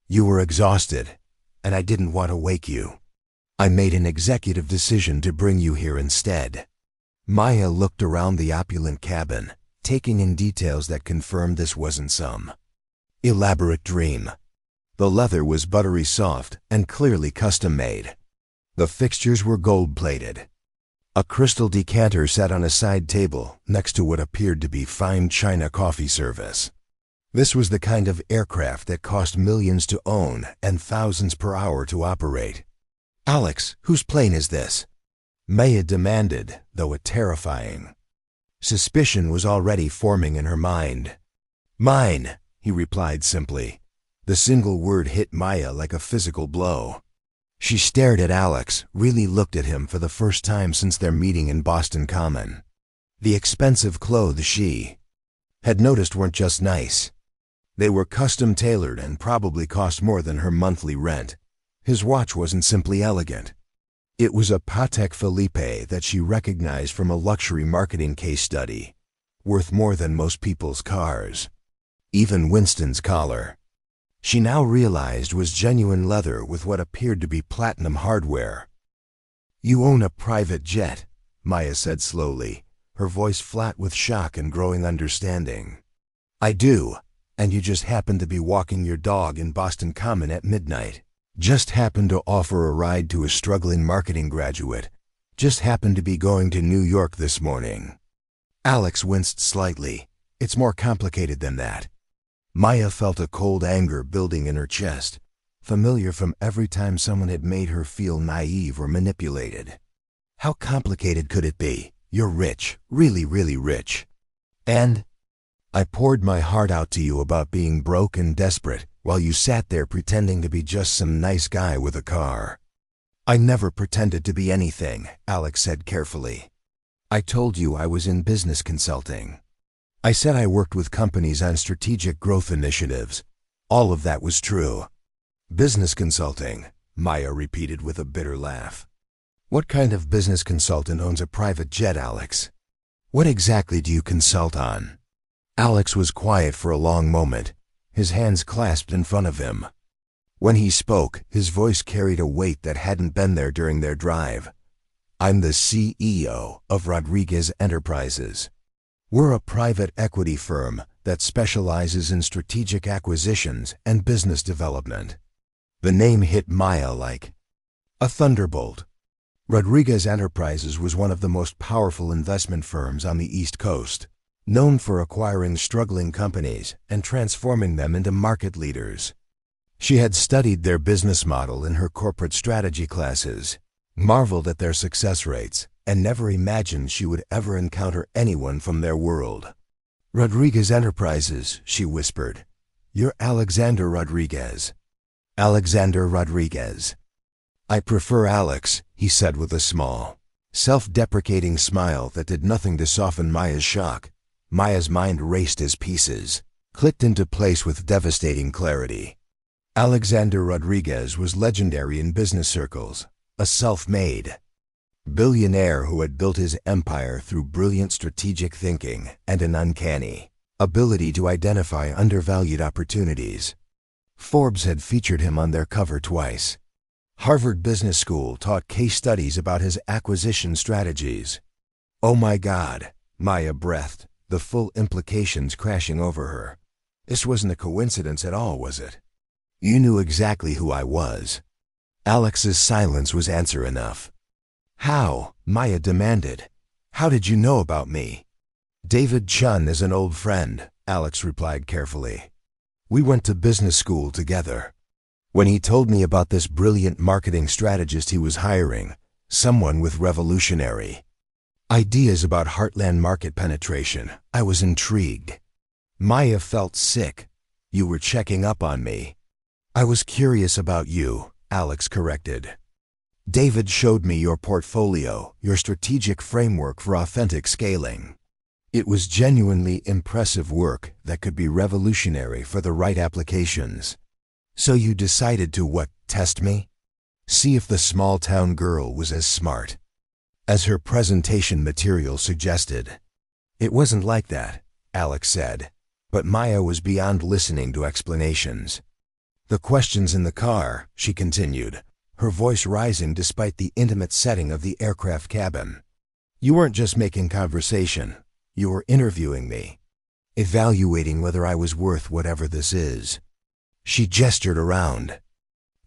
You were exhausted, and I didn't want to wake you. I made an executive decision to bring you here instead." Maya looked around the opulent cabin, taking in details that confirmed this wasn't some elaborate dream. The leather was buttery soft and clearly custom-made. The fixtures were gold-plated. A crystal decanter sat on a side table next to what appeared to be fine china coffee service. This was the kind of aircraft that cost millions to own and thousands per hour to operate. "Alex, whose plane is this?" Maya demanded, though a terrifying suspicion was already forming in her mind. "Mine," he replied simply. The single word hit Maya like a physical blow. She stared at Alex, really looked at him for the first time since their meeting in Boston Common. The expensive clothes she had noticed weren't just nice. They were custom-tailored and probably cost more than her monthly rent. His watch wasn't simply elegant. It was a Patek Philippe that she recognized from a luxury marketing case study, worth more than most people's cars. Even Winston's collar, she now realized, was genuine leather with what appeared to be platinum hardware. "You own a private jet," Maya said slowly, her voice flat with shock and growing understanding. "I do, and you just happened to be walking your dog in Boston Common at midnight. Just happened to offer a ride to a struggling marketing graduate. Just happened to be going to New York this morning." Alex winced slightly. "It's more complicated than that." Maya felt a cold anger building in her chest, familiar from every time someone had made her feel naive or manipulated. "How complicated could it be? You're rich, really, really rich. And I poured my heart out to you about being broke and desperate while you sat there pretending to be just some nice guy with a car." "I never pretended to be anything," Alex said carefully. "I told you I was in business consulting. I said I worked with companies on strategic growth initiatives. All of that was true." "Business consulting," Maya repeated with a bitter laugh. What kind of business consultant owns a private jet, Alex? What exactly do you consult on? Alex was quiet for a long moment, his hands clasped in front of him. When he spoke, his voice carried a weight that hadn't been there during their drive. I'm the CEO of Rodriguez Enterprises. We're a private equity firm that specializes in strategic acquisitions and business development. The name hit Maya like a thunderbolt. Rodriguez Enterprises was one of the most powerful investment firms on the East Coast, known for acquiring struggling companies and transforming them into market leaders. She had studied their business model in her corporate strategy classes, marveled at their success rates, and never imagined she would ever encounter anyone from their world. Rodriguez Enterprises, she whispered. You're Alexander Rodriguez. Alexander Rodriguez. I prefer Alex, he said with a small, self-deprecating smile that did nothing to soften Maya's shock. Maya's mind raced as pieces, clicked into place with devastating clarity. Alexander Rodriguez was legendary in business circles, a self-made billionaire who had built his empire through brilliant strategic thinking and an uncanny ability to identify undervalued opportunities. Forbes had featured him on their cover twice. Harvard Business School taught case studies about his acquisition strategies. Oh my God, Maya breathed, the full implications crashing over her. This wasn't a coincidence at all, was it? You knew exactly who I was. Alex's silence was answer enough. How? Maya demanded. How did you know about me? David Chun is an old friend, Alex replied carefully. We went to business school together. When he told me about this brilliant marketing strategist he was hiring, someone with revolutionary ideas about heartland market penetration, I was intrigued. Maya felt sick. You were checking up on me. I was curious about you, Alex corrected. David showed me your portfolio, your strategic framework for authentic scaling. It was genuinely impressive work that could be revolutionary for the right applications. So you decided to test me? See if the small-town girl was as smart as her presentation material suggested. It wasn't like that, Alex said, but Maya was beyond listening to explanations. The questions in the car, she continued, her voice rising despite the intimate setting of the aircraft cabin. You weren't just making conversation, you were interviewing me, evaluating whether I was worth whatever this is. She gestured around.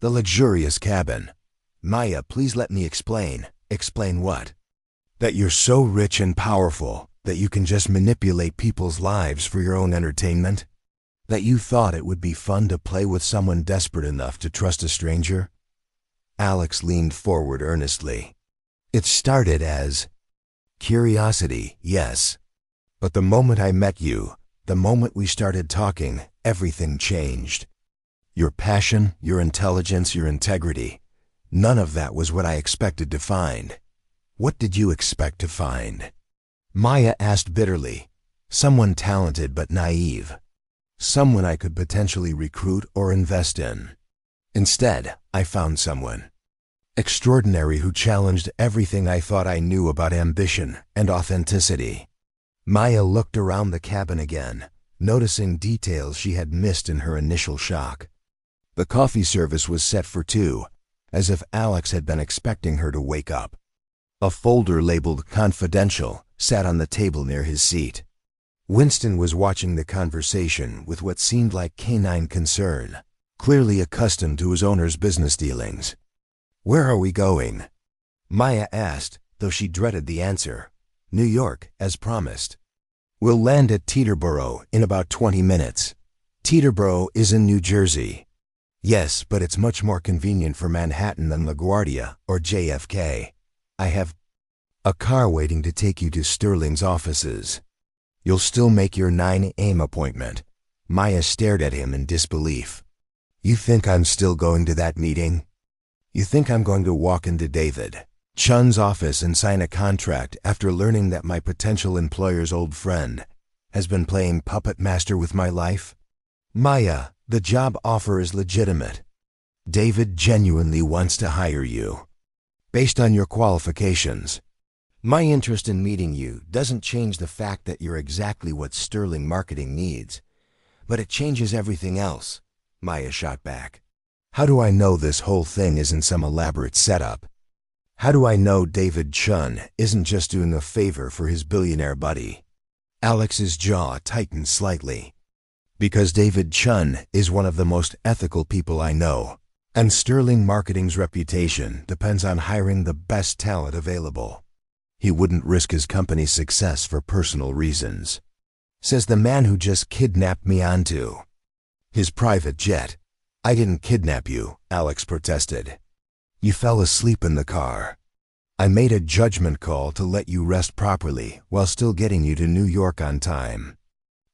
The luxurious cabin. Maya, please let me explain. Explain what? That you're so rich and powerful that you can just manipulate people's lives for your own entertainment? That you thought it would be fun to play with someone desperate enough to trust a stranger? Alex leaned forward earnestly. It started as curiosity, yes. But the moment I met you, the moment we started talking, everything changed. Your passion, your intelligence, your integrity. None of that was what I expected to find. What did you expect to find? Maya asked bitterly. Someone talented but naive. Someone I could potentially recruit or invest in. Instead, I found someone extraordinary who challenged everything I thought I knew about ambition and authenticity. Maya looked around the cabin again, noticing details she had missed in her initial shock. The coffee service was set for 2, as if Alex had been expecting her to wake up. A folder labeled Confidential sat on the table near his seat. Winston was watching the conversation with what seemed like canine concern, clearly accustomed to his owner's business dealings. Where are we going? Maya asked, though she dreaded the answer. New York, as promised. We'll land at Teterboro in about 20 minutes. Teterboro is in New Jersey. Yes, but it's much more convenient for Manhattan than LaGuardia or JFK. I have a car waiting to take you to Sterling's offices. You'll still make your 9 a.m. appointment. Maya stared at him in disbelief. You think I'm still going to that meeting? You think I'm going to walk into David Chun's office and sign a contract after learning that my potential employer's old friend has been playing puppet master with my life? Maya, the job offer is legitimate. David genuinely wants to hire you. Based on your qualifications. My interest in meeting you doesn't change the fact that you're exactly what sterling marketing needs, but it changes everything else, Maya shot back. How do I know this whole thing isn't some elaborate setup? How do I know David Chun isn't just doing a favor for his billionaire buddy? Alex's jaw tightened slightly. Because David Chun is one of the most ethical people I know, and Sterling Marketing's reputation depends on hiring the best talent available. He wouldn't risk his company's success for personal reasons. Says the man who just kidnapped me onto his private jet. I didn't kidnap you, Alex protested. You fell asleep in the car. I made a judgment call to let you rest properly while still getting you to New York on time.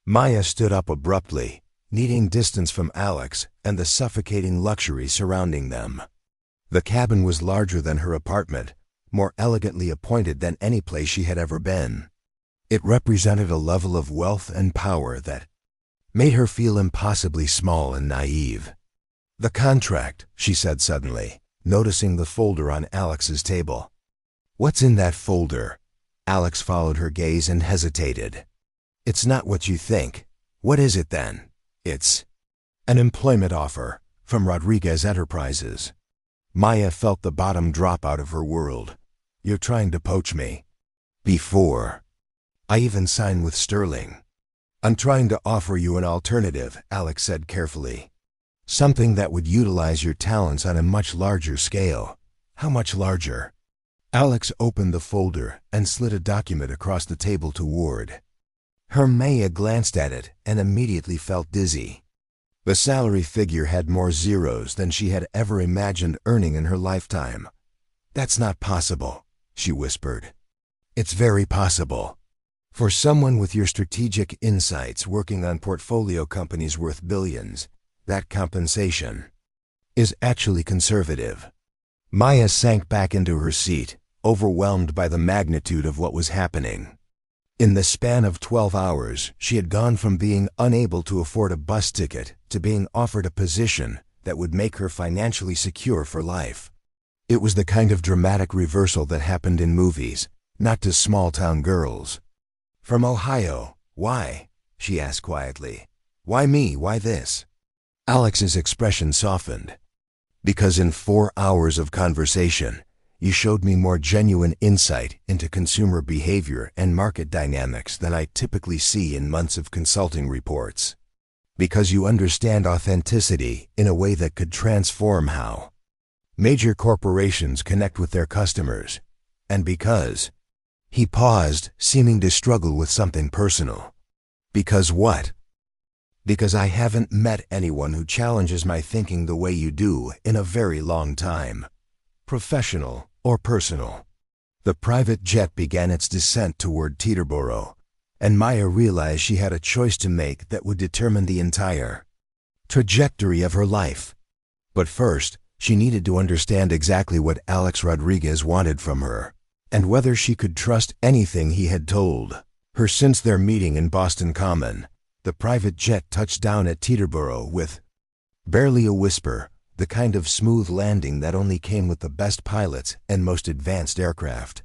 Maya stood up abruptly, needing distance from Alex and the suffocating luxury surrounding them. The cabin was larger than her apartment, more elegantly appointed than any place she had ever been. It represented a level of wealth and power that made her feel impossibly small and naive. The contract, she said suddenly, noticing the folder on Alex's table. What's in that folder? Alex followed her gaze and hesitated. It's not what you think. What is it then? It's an employment offer from Rodriguez Enterprises. Maya felt the bottom drop out of her world. You're trying to poach me. Before I even signed with Sterling. I'm trying to offer you an alternative, Alex said carefully. Something that would utilize your talents on a much larger scale. How much larger? Alex opened the folder and slid a document across the table toward her. Maya glanced at it and immediately felt dizzy. The salary figure had more zeros than she had ever imagined earning in her lifetime. That's not possible, she whispered. It's very possible. For someone with your strategic insights working on portfolio companies worth billions, that compensation is actually conservative. Maya sank back into her seat, overwhelmed by the magnitude of what was happening. In the span of 12 hours, she had gone from being unable to afford a bus ticket to being offered a position that would make her financially secure for life. It was the kind of dramatic reversal that happened in movies, not to small-town girls. From Ohio, why? She asked quietly. Why me? Why this? Alex's expression softened. Because in 4 hours of conversation, you showed me more genuine insight into consumer behavior and market dynamics than I typically see in months of consulting reports. Because you understand authenticity in a way that could transform how major corporations connect with their customers. And because he paused, seeming to struggle with something personal. Because what? Because I haven't met anyone who challenges my thinking the way you do in a very long time. Professional or personal. The private jet began its descent toward Teterboro, and Maya realized she had a choice to make that would determine the entire trajectory of her life. But first, she needed to understand exactly what Alex Rodriguez wanted from her, and whether she could trust anything he had told her since their meeting in Boston Common. The private jet touched down at Teterboro with barely a whisper, the kind of smooth landing that only came with the best pilots and most advanced aircraft.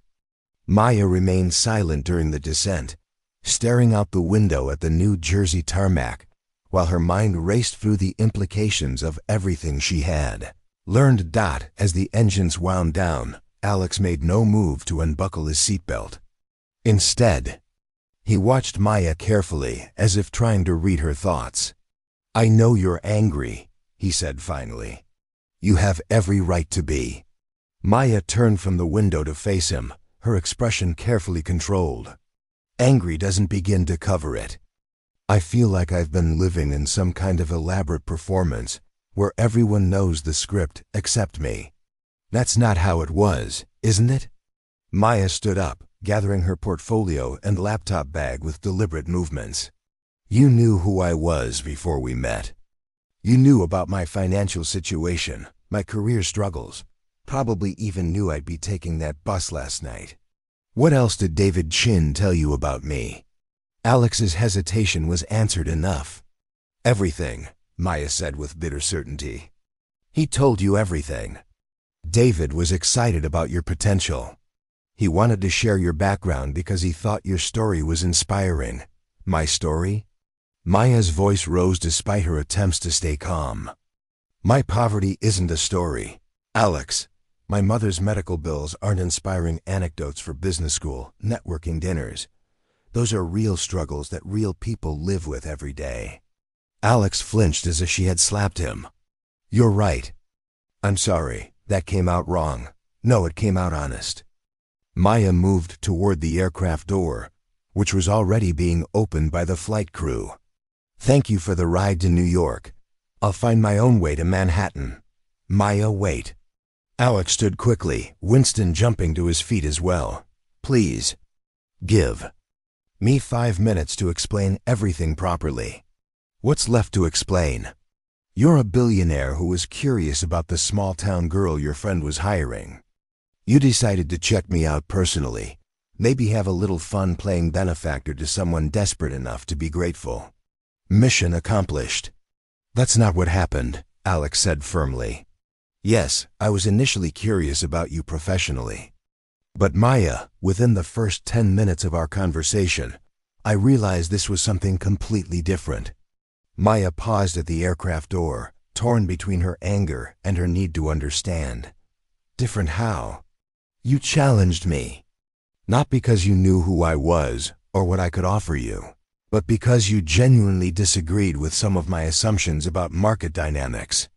Maya remained silent during the descent, staring out the window at the New Jersey tarmac, while her mind raced through the implications of everything she had learned. As the engines wound down, Alex made no move to unbuckle his seatbelt. Instead, he watched Maya carefully, as if trying to read her thoughts. I know you're angry, he said finally. You have every right to be. Maya turned from the window to face him, her expression carefully controlled. Angry doesn't begin to cover it. I feel like I've been living in some kind of elaborate performance where everyone knows the script except me. That's not how it was, isn't it? Maya stood up, gathering her portfolio and laptop bag with deliberate movements. You knew who I was before we met. You knew about my financial situation, my career struggles, probably even knew I'd be taking that bus last night. What else did David Chin tell you about me? Alex's hesitation was answered enough. Everything, Maya said with bitter certainty. He told you everything. David was excited about your potential. He wanted to share your background because he thought your story was inspiring. My story? Maya's voice rose despite her attempts to stay calm. My poverty isn't a story. Alex, my mother's medical bills aren't inspiring anecdotes for business school, networking dinners. Those are real struggles that real people live with every day. Alex flinched as if she had slapped him. You're right. I'm sorry, that came out wrong. No, it came out honest. Maya moved toward the aircraft door, which was already being opened by the flight crew. Thank you for the ride to New York. I'll find my own way to Manhattan. Maya, wait. Alex stood quickly, Winston jumping to his feet as well. Please. Give me 5 minutes to explain everything properly. What's left to explain? You're a billionaire who was curious about the small-town girl your friend was hiring. You decided to check me out personally, maybe have a little fun playing benefactor to someone desperate enough to be grateful. Mission accomplished. That's not what happened, Alex said firmly. Yes, I was initially curious about you professionally. But Maya, within the first 10 minutes of our conversation, I realized this was something completely different. Maya paused at the aircraft door, torn between her anger and her need to understand. Different how? You challenged me. Not because you knew who I was or what I could offer you, but because you genuinely disagreed with some of my assumptions about market dynamics.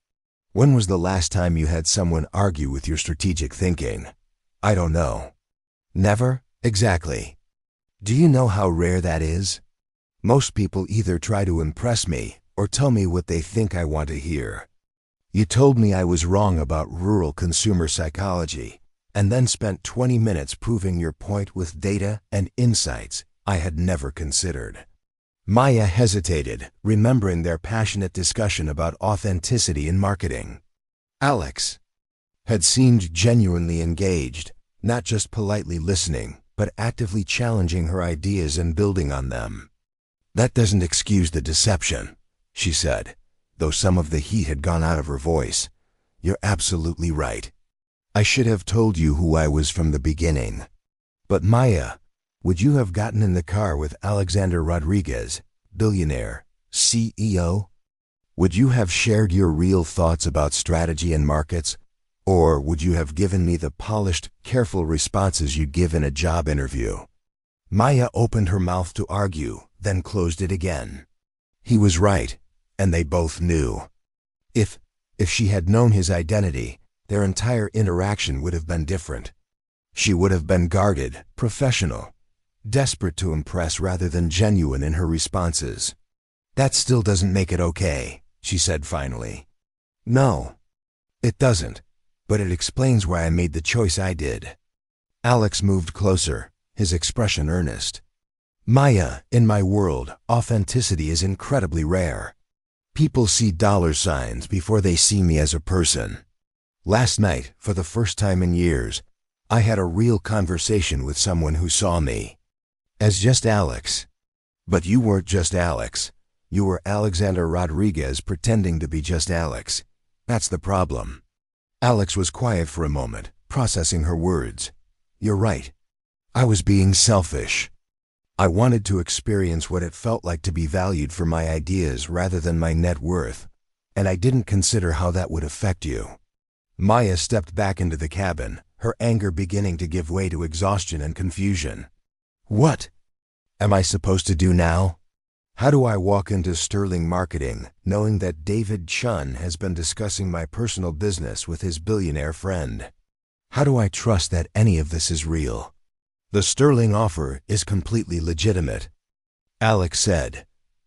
When was the last time you had someone argue with your strategic thinking? I don't know. Never? Exactly. Do you know how rare that is? Most people either try to impress me or tell me what they think I want to hear. You told me I was wrong about rural consumer psychology, and then spent 20 minutes proving your point with data and insights I had never considered. Maya hesitated, remembering their passionate discussion about authenticity in marketing. Alex had seemed genuinely engaged, not just politely listening, but actively challenging her ideas and building on them. That doesn't excuse the deception, she said, though some of the heat had gone out of her voice. You're absolutely right. I should have told you who I was from the beginning. But Maya, would you have gotten in the car with Alexander Rodriguez, billionaire, CEO? Would you have shared your real thoughts about strategy and markets? Or would you have given me the polished, careful responses you'd give in a job interview? Maya opened her mouth to argue, then closed it again. He was right, and they both knew. If she had known his identity, their entire interaction would have been different. She would have been guarded, professional, desperate to impress rather than genuine in her responses. That still doesn't make it okay, she said finally. No, it doesn't, but it explains why I made the choice I did. Alex moved closer, his expression earnest. Maya, in my world, authenticity is incredibly rare. People see dollar signs before they see me as a person. Last night, for the first time in years, I had a real conversation with someone who saw me as just Alex. But you weren't just Alex. You were Alexander Rodriguez pretending to be just Alex. That's the problem. Alex was quiet for a moment, processing her words. You're right. I was being selfish. I wanted to experience what it felt like to be valued for my ideas rather than my net worth, and I didn't consider how that would affect you. Maya stepped back into the cabin, her anger beginning to give way to exhaustion and confusion. What am I supposed to do now? How do I walk into Sterling Marketing knowing that David Chun has been discussing my personal business with his billionaire friend? How do I trust that any of this is real? The Sterling offer is completely legitimate. Alex said,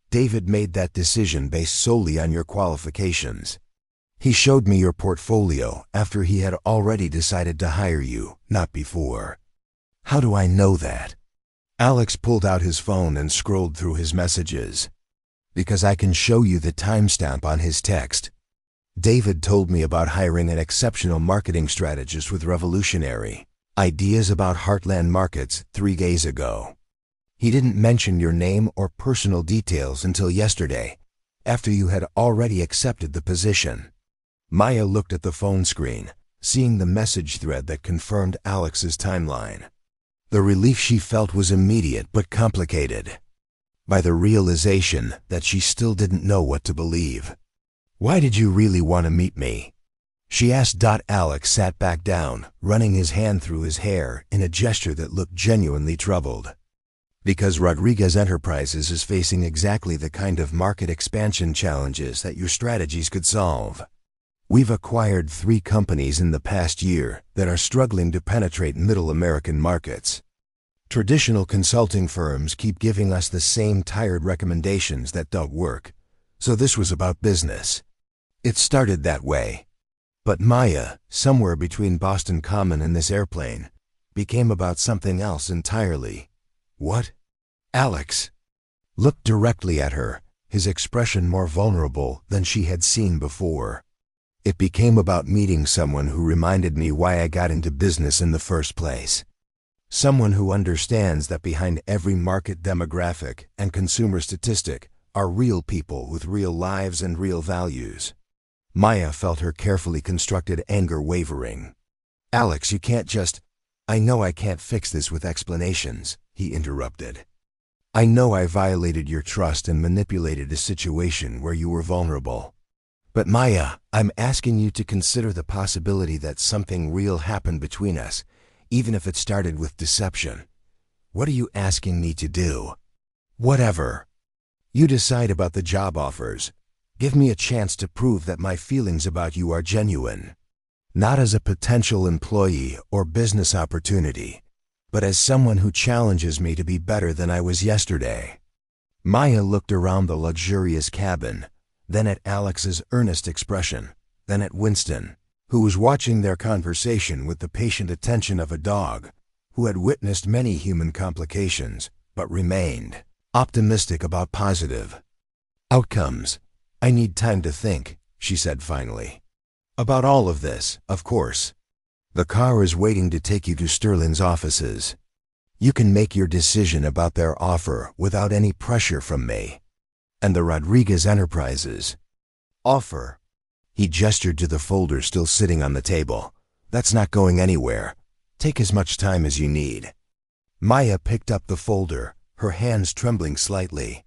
David made that decision based solely on your qualifications. He showed me your portfolio after he had already decided to hire you, not before. How do I know that? Alex pulled out his phone and scrolled through his messages. Because I can show you the timestamp on his text. David told me about hiring an exceptional marketing strategist with revolutionary ideas about heartland markets 3 days ago. He didn't mention your name or personal details until yesterday, after you had already accepted the position. Maya looked at the phone screen, seeing the message thread that confirmed Alex's timeline. The relief she felt was immediate but complicated by the realization that she still didn't know what to believe. "Why did you really want to meet me?" she asked. Alex sat back down, running his hand through his hair in a gesture that looked genuinely troubled. "Because Rodriguez Enterprises is facing exactly the kind of market expansion challenges that your strategies could solve. We've acquired 3 companies in the past year that are struggling to penetrate middle American markets. Traditional consulting firms keep giving us the same tired recommendations that don't work, so this was about business. It started that way. But Maya, somewhere between Boston Common and this airplane, became about something else entirely." "What?" Alex looked directly at her, his expression more vulnerable than she had seen before. "It became about meeting someone who reminded me why I got into business in the first place. Someone who understands that behind every market demographic and consumer statistic are real people with real lives and real values." Maya felt her carefully constructed anger wavering. "Alex, you can't just—" "I know I can't fix this with explanations," he interrupted. "I know I violated your trust and manipulated a situation where you were vulnerable. But Maya, I'm asking you to consider the possibility that something real happened between us, even if it started with deception. What are you asking me to do?" "Whatever. You decide about the job offers. Give me a chance to prove that my feelings about you are genuine. Not as a potential employee or business opportunity, but as someone who challenges me to be better than I was yesterday." Maya looked around the luxurious cabin, then at Alex's earnest expression, then at Winston, who was watching their conversation with the patient attention of a dog who had witnessed many human complications but remained optimistic about positive outcomes. "I need time to think," she said finally. "About all of this, of course. The car is waiting to take you to Sterling's offices. You can make your decision about their offer without any pressure from me. And the Rodriguez Enterprises offer." He gestured to the folder still sitting on the table. "That's not going anywhere. Take as much time as you need." Maya picked up the folder, her hands trembling slightly.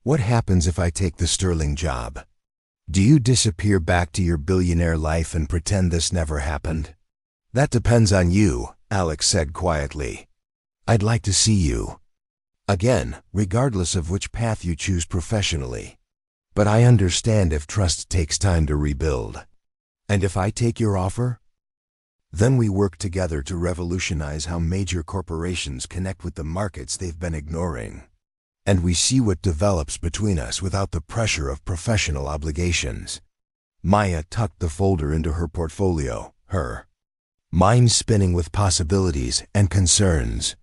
"What happens if I take the Sterling job? Do you disappear back to your billionaire life and pretend this never happened?" "That depends on you," Alex said quietly. "I'd like to see you again, regardless of which path you choose professionally. But I understand if trust takes time to rebuild. And if I take your offer? Then we work together to revolutionize how major corporations connect with the markets they've been ignoring. And we see what develops between us without the pressure of professional obligations." Maya tucked the folder into her portfolio, her mind spinning with possibilities and concerns.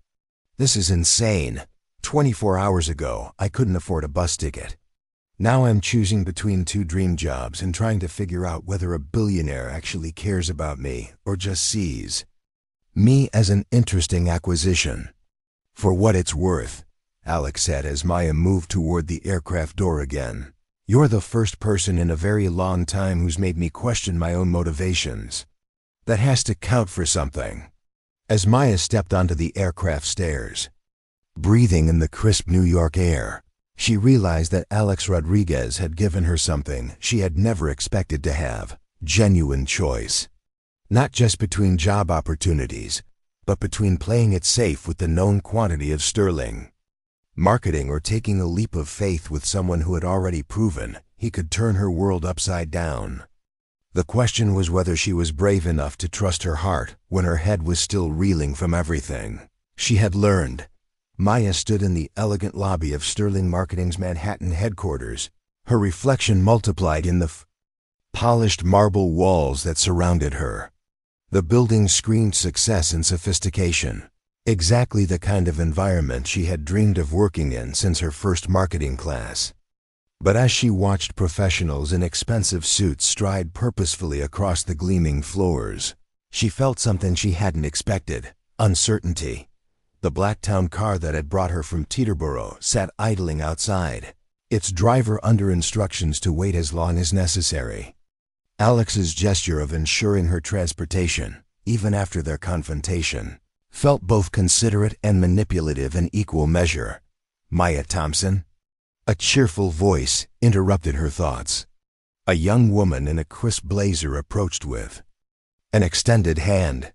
"This is insane. 24 hours ago, I couldn't afford a bus ticket. Now I'm choosing between 2 dream jobs and trying to figure out whether a billionaire actually cares about me or just sees me as an interesting acquisition." "For what it's worth," Alex said as Maya moved toward the aircraft door again, "you're the first person in a very long time who's made me question my own motivations. That has to count for something." As Maya stepped onto the aircraft stairs, breathing in the crisp New York air, she realized that Alex Rodriguez had given her something she had never expected to have: genuine choice. Not just between job opportunities, but between playing it safe with the known quantity of Sterling marketing or taking a leap of faith with someone who had already proven he could turn her world upside down. The question was whether she was brave enough to trust her heart when her head was still reeling from everything she had learned. Maya stood in the elegant lobby of Sterling Marketing's Manhattan headquarters, her reflection multiplied in the polished marble walls that surrounded her. The building screamed success and sophistication, exactly the kind of environment she had dreamed of working in since her first marketing class. But as she watched professionals in expensive suits stride purposefully across the gleaming floors, she felt something she hadn't expected: uncertainty. The Blacktown car that had brought her from Teterboro sat idling outside, its driver under instructions to wait as long as necessary. Alex's gesture of ensuring her transportation, even after their confrontation, felt both considerate and manipulative in equal measure. "Maya Thompson?" A cheerful voice interrupted her thoughts. A young woman in a crisp blazer approached with an extended hand.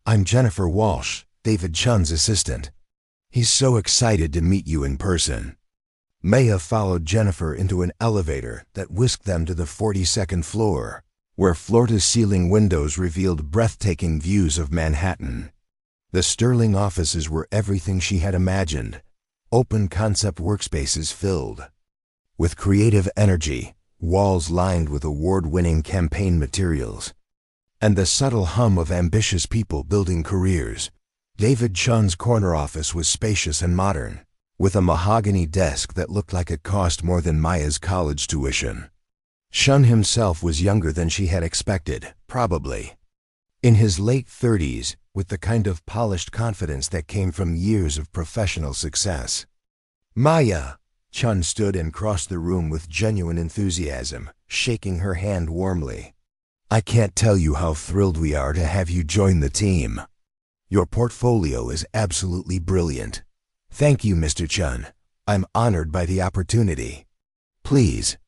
"I'm Jennifer Walsh, David Chun's assistant. He's so excited to meet you in person." Maya followed Jennifer into an elevator that whisked them to the 42nd floor, where floor-to-ceiling windows revealed breathtaking views of Manhattan. The Sterling offices were everything she had imagined, open-concept workspaces filled with creative energy, walls lined with award-winning campaign materials, and the subtle hum of ambitious people building careers. David Chun's corner office was spacious and modern, with a mahogany desk that looked like it cost more than Maya's college tuition. Chun himself was younger than she had expected, probably in his late 30s, with the kind of polished confidence that came from years of professional success. "Maya!" Chun stood and crossed the room with genuine enthusiasm, shaking her hand warmly. "I can't tell you how thrilled we are to have you join the team. Your portfolio is absolutely brilliant." "Thank you, Mr. Chun. I'm honored by the opportunity." "Please,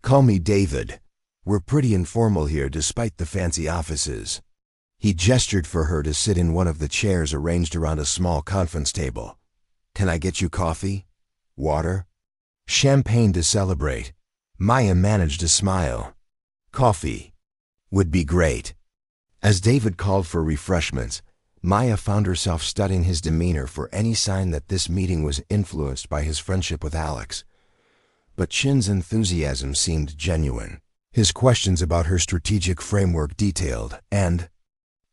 call me David. We're pretty informal here despite the fancy offices." He gestured for her to sit in one of the chairs arranged around a small conference table. "Can I get you coffee? Water? Champagne to celebrate?" Maya managed a smile. "Coffee would be great." As David called for refreshments, Maya found herself studying his demeanor for any sign that this meeting was influenced by his friendship with Alex. But Chin's enthusiasm seemed genuine, his questions about her strategic framework detailed and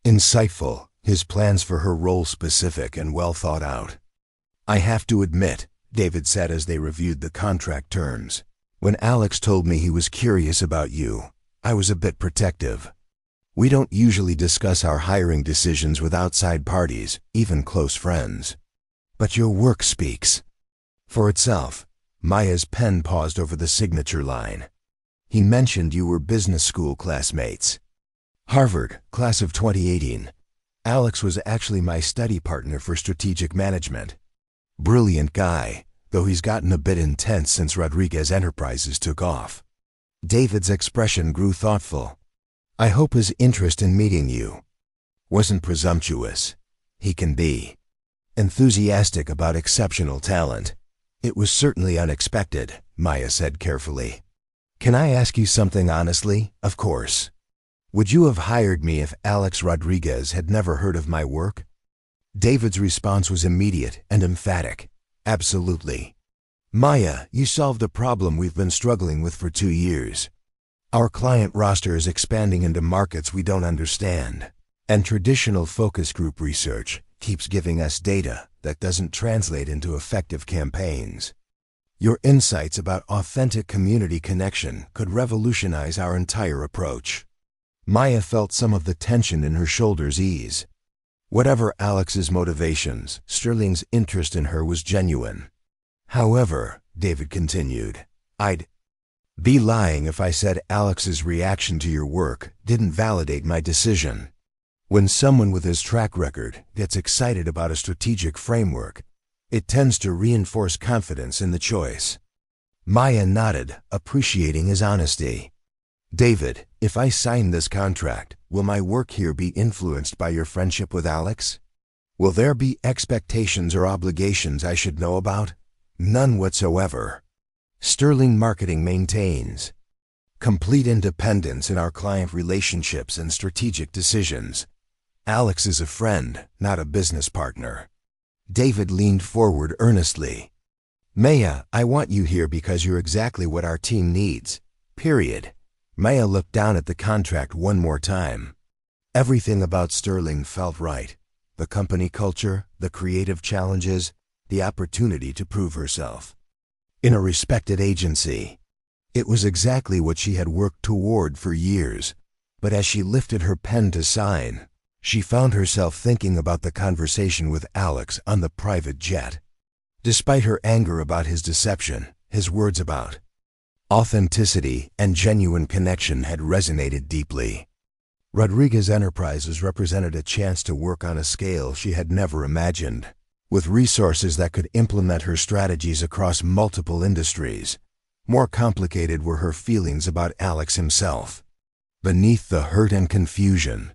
insightful, his plans for her role specific and well thought out. "I have to admit," David said as they reviewed the contract terms, "when Alex told me he was curious about you, I was a bit protective. We don't usually discuss our hiring decisions with outside parties, even close friends. But your work speaks for itself." Maya's pen paused over the signature line. "He mentioned you were business school classmates." "Harvard, class of 2018. Alex was actually my study partner for strategic management. Brilliant guy, though he's gotten a bit intense since Rodriguez Enterprises took off." David's expression grew thoughtful. "I hope his interest in meeting you wasn't presumptuous. He can be enthusiastic about exceptional talent." "It was certainly unexpected," Maya said carefully. "Can I ask you something honestly?" "Of course. Would you have hired me if Alex Rodriguez had never heard of my work?" David's response was immediate and emphatic. "Absolutely. Maya, you solved a problem we've been struggling with for 2 years. Our client roster is expanding into markets we don't understand, and traditional focus group research keeps giving us data that doesn't translate into effective campaigns. Your insights about authentic community connection could revolutionize our entire approach." Maya felt some of the tension in her shoulders ease. Whatever Alex's motivations, Sterling's interest in her was genuine. "However," David continued, "I'd be lying if I said Alex's reaction to your work didn't validate my decision. When someone with his track record gets excited about a strategic framework, it tends to reinforce confidence in the choice." Maya nodded, appreciating his honesty. "David, if I sign this contract, will my work here be influenced by your friendship with Alex? Will there be expectations or obligations I should know about?" "None whatsoever. Sterling Marketing maintains complete independence in our client relationships and strategic decisions. Alex is a friend, not a business partner." David leaned forward earnestly. "Maya, I want you here because you're exactly what our team needs. Period." Maya looked down at the contract one more time. Everything about Sterling felt right. The company culture, the creative challenges, the opportunity to prove herself in a respected agency. It was exactly what she had worked toward for years. But as she lifted her pen to sign, she found herself thinking about the conversation with Alex on the private jet. Despite her anger about his deception, his words about Authenticity and genuine connection had resonated deeply. Rodriguez Enterprises represented a chance to work on a scale she had never imagined, with resources that could implement her strategies across multiple industries. More complicated were her feelings about Alex himself. Beneath the hurt and confusion,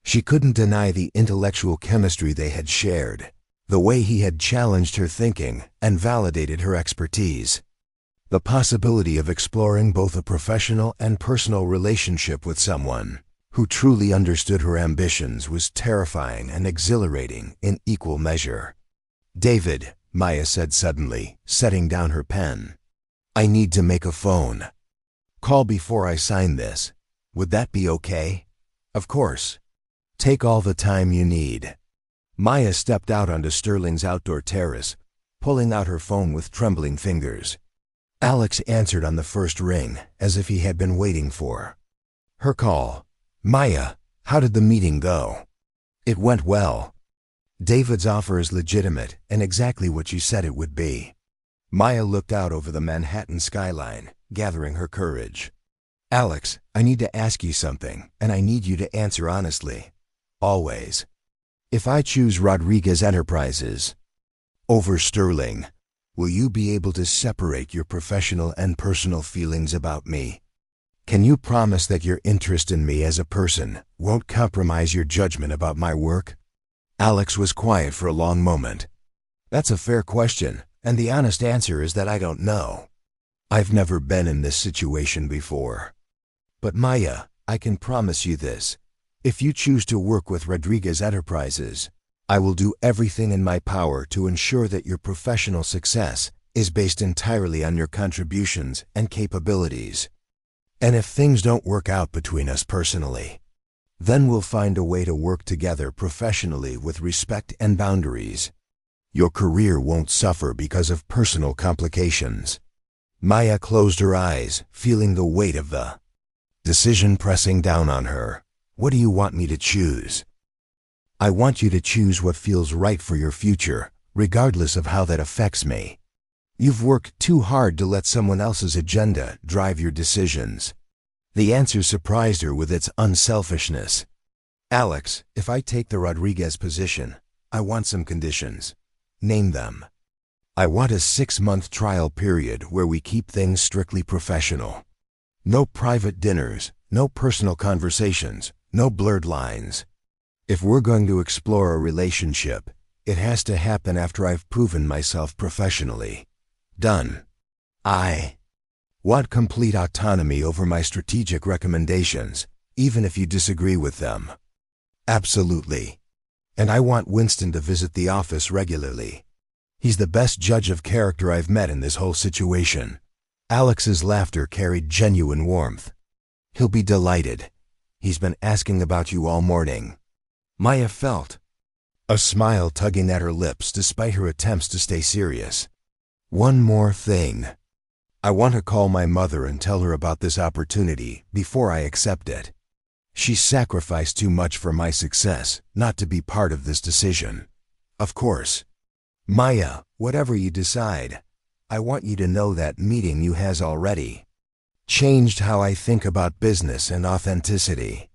she couldn't deny the intellectual chemistry they had shared, the way he had challenged her thinking and validated her expertise. The possibility of exploring both a professional and personal relationship with someone who truly understood her ambitions was terrifying and exhilarating in equal measure. "David," Maya said suddenly, setting down her pen. "I need to make a phone call before I sign this. Would that be okay?" "Of course. Take all the time you need." Maya stepped out onto Sterling's outdoor terrace, pulling out her phone with trembling fingers. Alex answered on the first ring, as if he had been waiting for her call. "Maya, how did the meeting go?" "It went well. David's offer is legitimate and exactly what you said it would be." Maya looked out over the Manhattan skyline, gathering her courage. "Alex, I need to ask you something, and I need you to answer honestly. Always. If I choose Rodriguez Enterprises over Sterling, will you be able to separate your professional and personal feelings about me? Can you promise that your interest in me as a person won't compromise your judgment about my work?" Alex was quiet for a long moment. "That's a fair question, and the honest answer is that I don't know. I've never been in this situation before. But Maya, I can promise you this. If you choose to work with Rodriguez Enterprises, I will do everything in my power to ensure that your professional success is based entirely on your contributions and capabilities. And if things don't work out between us personally, then we'll find a way to work together professionally with respect and boundaries. Your career won't suffer because of personal complications." Maya closed her eyes, feeling the weight of the decision pressing down on her. "What do you want me to choose?" "I want you to choose what feels right for your future, regardless of how that affects me. You've worked too hard to let someone else's agenda drive your decisions." The answer surprised her with its unselfishness. "Alex, if I take the Rodriguez position, I want some conditions. Name them." "I want a 6-month trial period where we keep things strictly professional. No private dinners, no personal conversations, no blurred lines. If we're going to explore a relationship, it has to happen after I've proven myself professionally. Done. I want complete autonomy over my strategic recommendations, even if you disagree with them." "Absolutely. And I want Winston to visit the office regularly. He's the best judge of character I've met in this whole situation." Alex's laughter carried genuine warmth. "He'll be delighted. He's been asking about you all morning." Maya felt a smile tugging at her lips despite her attempts to stay serious. "One more thing. I want to call my mother and tell her about this opportunity before I accept it. She's sacrificed too much for my success not to be part of this decision. Of course. Maya, whatever you decide, I want you to know that meeting you has already changed how I think about business and authenticity.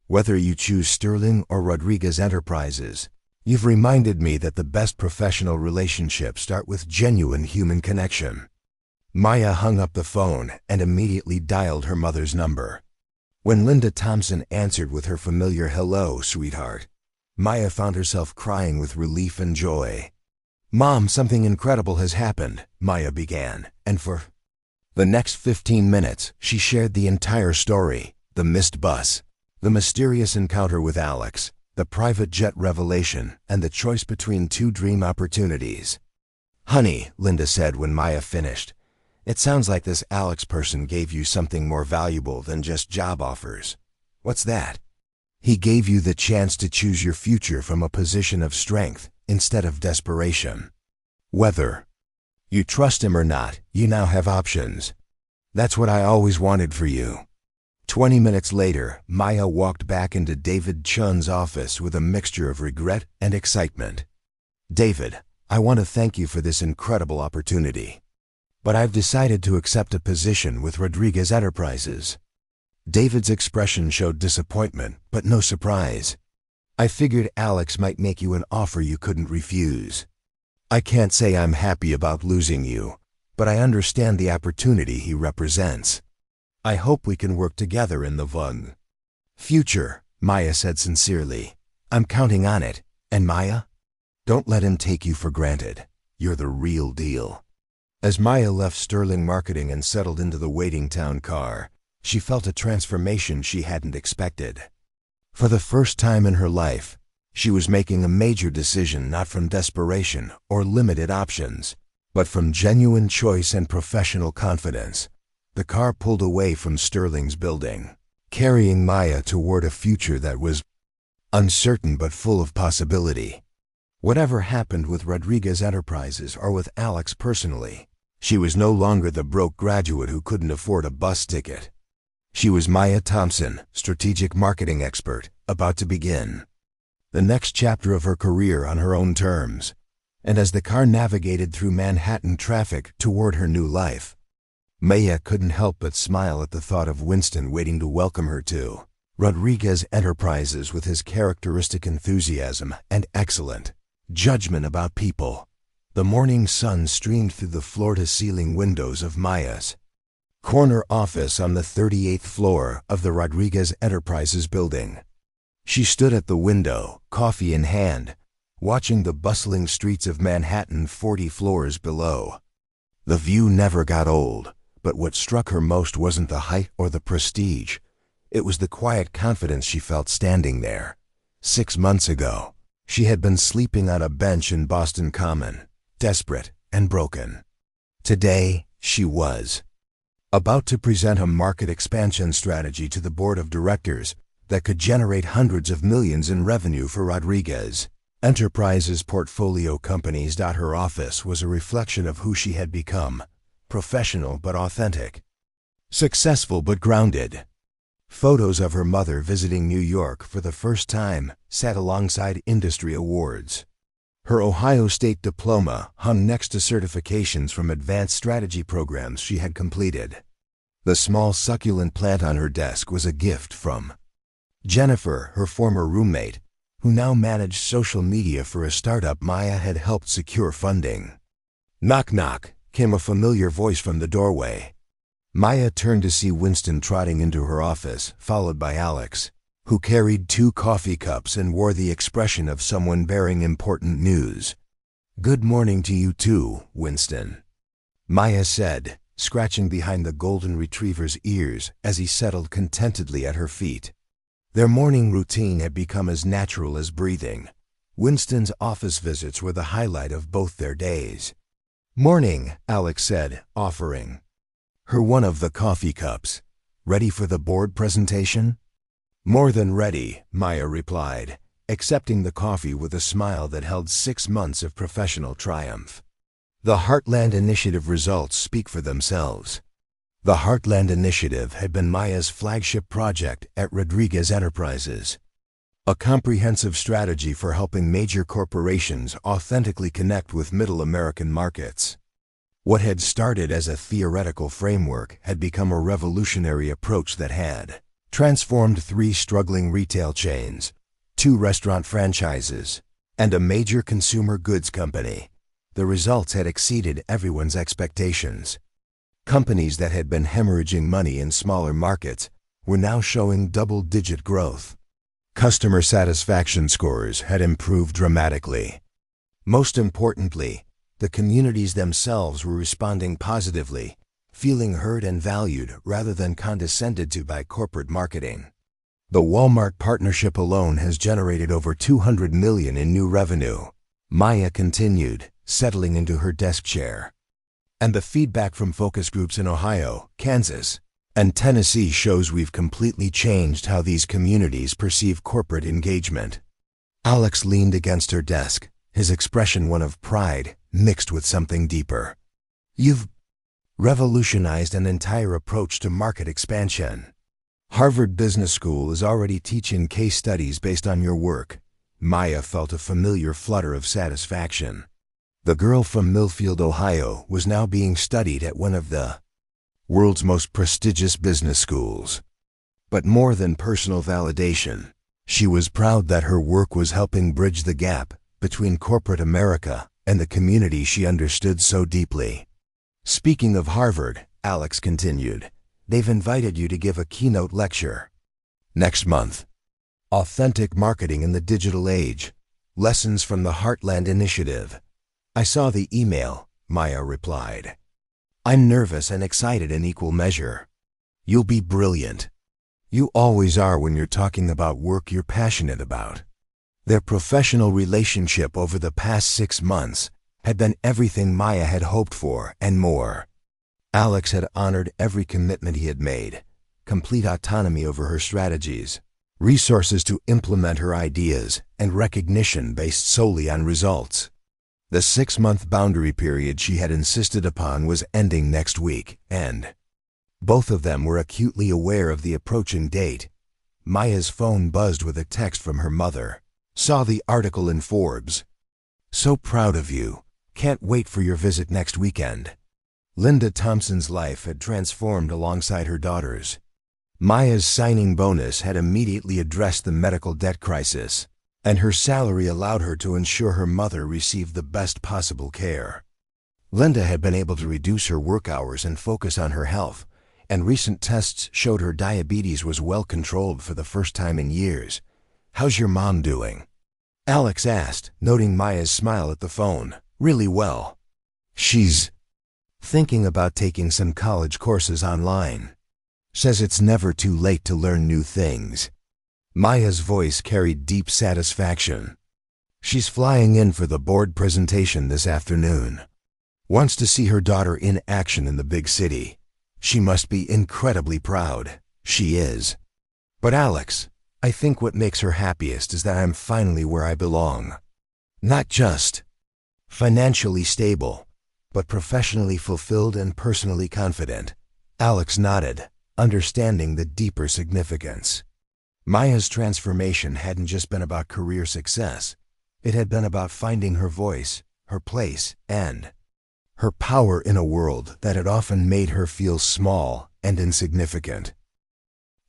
Whether you choose Sterling or Rodriguez Enterprises, you've reminded me that the best professional relationships start with genuine human connection." Maya hung up the phone and immediately dialed her mother's number. When Linda Thompson answered with her familiar "Hello, sweetheart," Maya found herself crying with relief and joy. "Mom, something incredible has happened," Maya began, and for the next 15 minutes she shared the entire story: the missed bus, the mysterious encounter with Alex, the private jet revelation, and the choice between 2 dream opportunities. "Honey," Linda said when Maya finished, "it sounds like this Alex person gave you something more valuable than just job offers." "What's that?" "He gave you the chance to choose your future from a position of strength instead of desperation. Whether you trust him or not, you now have options. That's what I always wanted for you." 20 minutes later, Maya walked back into David Chun's office with a mixture of regret and excitement. "David, I want to thank you for this incredible opportunity. but I've decided to accept a position with Rodriguez Enterprises. David's expression showed disappointment, but no surprise. I figured Alex might make you an offer you couldn't refuse. I can't say I'm happy about losing you, but I understand the opportunity he represents. I hope we can work together in the future, Maya said sincerely. I'm counting on it. And Maya? Don't let him take you for granted. You're the real deal. As Maya left Sterling Marketing and settled into the waiting town car, she felt a transformation she hadn't expected. For the first time in her life, she was making a major decision not from desperation or limited options, but from genuine choice and professional confidence. The car pulled away from Sterling's building, carrying Maya toward a future that was uncertain but full of possibility. Whatever happened with Rodriguez Enterprises or with Alex personally, she was no longer the broke graduate who couldn't afford a bus ticket. She was Maya Thompson, strategic marketing expert, about to begin the next chapter of her career on her own terms. And as the car navigated through Manhattan traffic toward her new life, Maya couldn't help but smile at the thought of Winston waiting to welcome her to Rodriguez Enterprises with his characteristic enthusiasm and excellent judgment about people. The morning sun streamed through the floor-to-ceiling windows of Maya's corner office on the 38th floor of the Rodriguez Enterprises building. She stood at the window, coffee in hand, watching the bustling streets of Manhattan 40 floors below. The view never got old, but what struck her most wasn't the height or the prestige. It was the quiet confidence she felt standing there. 6 months ago, she had been sleeping on a bench in Boston Common, desperate and broken. Today, she was about to present a market expansion strategy to the board of directors that could generate hundreds of millions in revenue for Rodriguez Enterprises portfolio companies. Her office was a reflection of who she had become, professional but authentic, successful but grounded. Photos of her mother visiting New York for the first time sat alongside industry awards. Her Ohio State diploma hung next to certifications from advanced strategy programs she had completed. The small succulent plant on her desk was a gift from Jennifer, her former roommate, who now managed social media for a startup Maya had helped secure funding. Knock knock, came a familiar voice from the doorway. Maya turned to see Winston trotting into her office, followed by Alex, who carried 2 coffee cups and wore the expression of someone bearing important news. "Good morning to you too, Winston," Maya said, scratching behind the golden retriever's ears as he settled contentedly at her feet. Their morning routine had become as natural as breathing. Winston's office visits were the highlight of both their days. "Morning," Alex said, offering her one of the coffee cups. "Ready for the board presentation?" "More than ready," Maya replied, accepting the coffee with a smile that held 6 months of professional triumph. The Heartland Initiative results speak for themselves. The Heartland Initiative had been Maya's flagship project at Rodriguez Enterprises, a comprehensive strategy for helping major corporations authentically connect with middle American markets. What had started as a theoretical framework had become a revolutionary approach that had transformed 3 struggling retail chains, 2 restaurant franchises, and a major consumer goods company. The results had exceeded everyone's expectations. Companies that had been hemorrhaging money in smaller markets were now showing double-digit growth. Customer satisfaction scores had improved dramatically. Most importantly, the communities themselves were responding positively, feeling heard and valued rather than condescended to by corporate marketing. The Walmart partnership alone has generated over $200 million in new revenue, Maya continued, settling into her desk chair. And the feedback from focus groups in Ohio, Kansas, and Tennessee shows we've completely changed how these communities perceive corporate engagement. Alex leaned against her desk, his expression one of pride mixed with something deeper. "You've revolutionized an entire approach to market expansion. Harvard Business School is already teaching case studies based on your work." Maya felt a familiar flutter of satisfaction. The girl from Millfield, Ohio, was now being studied at one of the world's most prestigious business schools. But more than personal validation, she was proud that her work was helping bridge the gap between corporate America and the community she understood so deeply. Speaking of Harvard, Alex continued, they've invited you to give a keynote lecture next month. Authentic Marketing in the Digital Age, Lessons from the Heartland Initiative. I saw the email, Maya replied. I'm nervous and excited in equal measure. You'll be brilliant. You always are when you're talking about work you're passionate about. Their professional relationship over the past 6 months had been everything Maya had hoped for and more. Alex had honored every commitment he had made, complete autonomy over her strategies, resources to implement her ideas, and recognition based solely on results. The 6-month boundary period she had insisted upon was ending next week, and both of them were acutely aware of the approaching date. Maya's phone buzzed with a text from her mother. Saw the article in Forbes. So proud of you. Can't wait for your visit next weekend. Linda Thompson's life had transformed alongside her daughter's. Maya's signing bonus had immediately addressed the medical debt crisis, and her salary allowed her to ensure her mother received the best possible care. Linda had been able to reduce her work hours and focus on her health, and recent tests showed her diabetes was well controlled for the first time in years. How's your mom doing? Alex asked, noting Maya's smile at the phone. Really well. She's thinking about taking some college courses online. Says it's never too late to learn new things. Maya's voice carried deep satisfaction. She's flying in for the board presentation this afternoon. Wants to see her daughter in action in the big city. She must be incredibly proud. She is. But Alex, I think what makes her happiest is that I'm finally where I belong. Not just financially stable, but professionally fulfilled and personally confident. Alex nodded, understanding the deeper significance. Maya's transformation hadn't just been about career success. It had been about finding her voice, her place, and her power in a world that had often made her feel small and insignificant.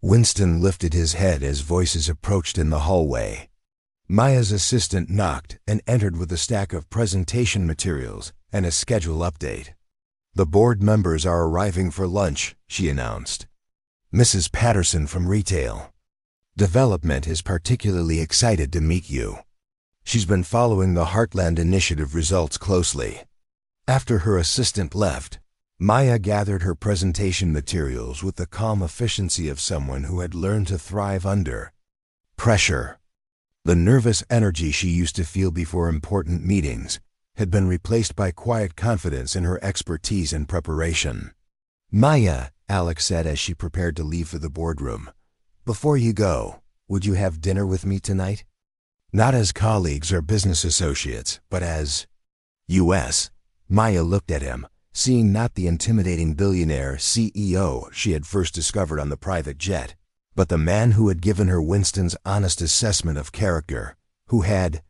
Winston lifted his head as voices approached in the hallway. Maya's assistant knocked and entered with a stack of presentation materials and a schedule update. The board members are arriving for lunch, she announced. Mrs. Patterson from Retail Development is particularly excited to meet you. She's been following the Heartland Initiative results closely. After her assistant left, Maya gathered her presentation materials with the calm efficiency of someone who had learned to thrive under pressure. The nervous energy she used to feel before important meetings had been replaced by quiet confidence in her expertise and preparation. Maya, Alex said as she prepared to leave for the boardroom, before you go, would you have dinner with me tonight? Not as colleagues or business associates, but as U.S. Maya looked at him, seeing not the intimidating billionaire CEO she had first discovered on the private jet, but the man who had given her Winston's honest assessment of character, who had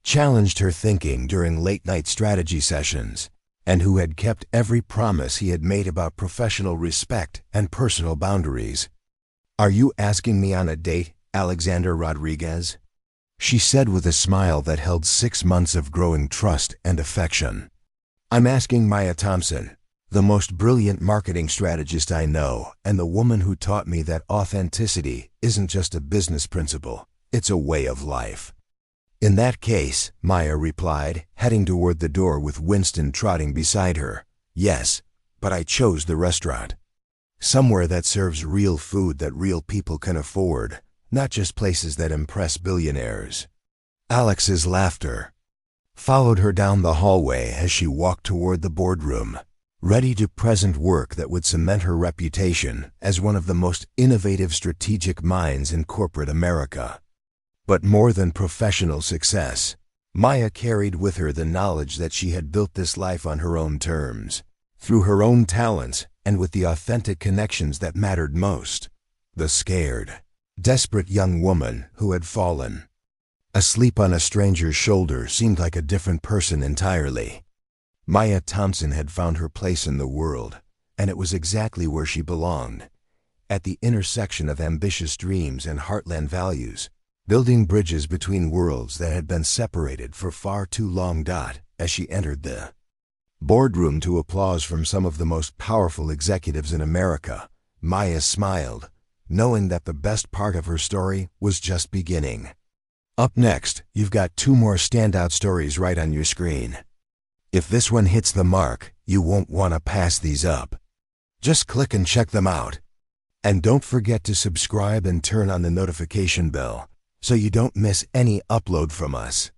challenged her thinking during late-night strategy sessions, and who had kept every promise he had made about professional respect and personal boundaries. Are you asking me on a date, Alexander Rodriguez? She said with a smile that held 6 months of growing trust and affection. I'm asking Maya Thompson, the most brilliant marketing strategist I know, and the woman who taught me that authenticity isn't just a business principle, it's a way of life. In that case, Maya replied, heading toward the door with Winston trotting beside her. Yes, but I chose the restaurant. Somewhere that serves real food that real people can afford, not just places that impress billionaires. Alex's laughter followed her down the hallway as she walked toward the boardroom, ready to present work that would cement her reputation as one of the most innovative strategic minds in corporate America. But more than professional success, Maya carried with her the knowledge that she had built this life on her own terms, through her own talents and with the authentic connections that mattered most. The scared, desperate young woman who had fallen Asleep on a stranger's shoulder seemed like a different person entirely. Maya Thompson had found her place in the world, and it was exactly where she belonged, at the intersection of ambitious dreams and heartland values, building bridges between worlds that had been separated for far too long. As she entered the boardroom to applause from some of the most powerful executives in America, Maya smiled, knowing that the best part of her story was just beginning. Up next, you've got 2 more standout stories right on your screen. If this one hits the mark, you won't want to pass these up. Just click and check them out. And don't forget to subscribe and turn on the notification bell so you don't miss any upload from us.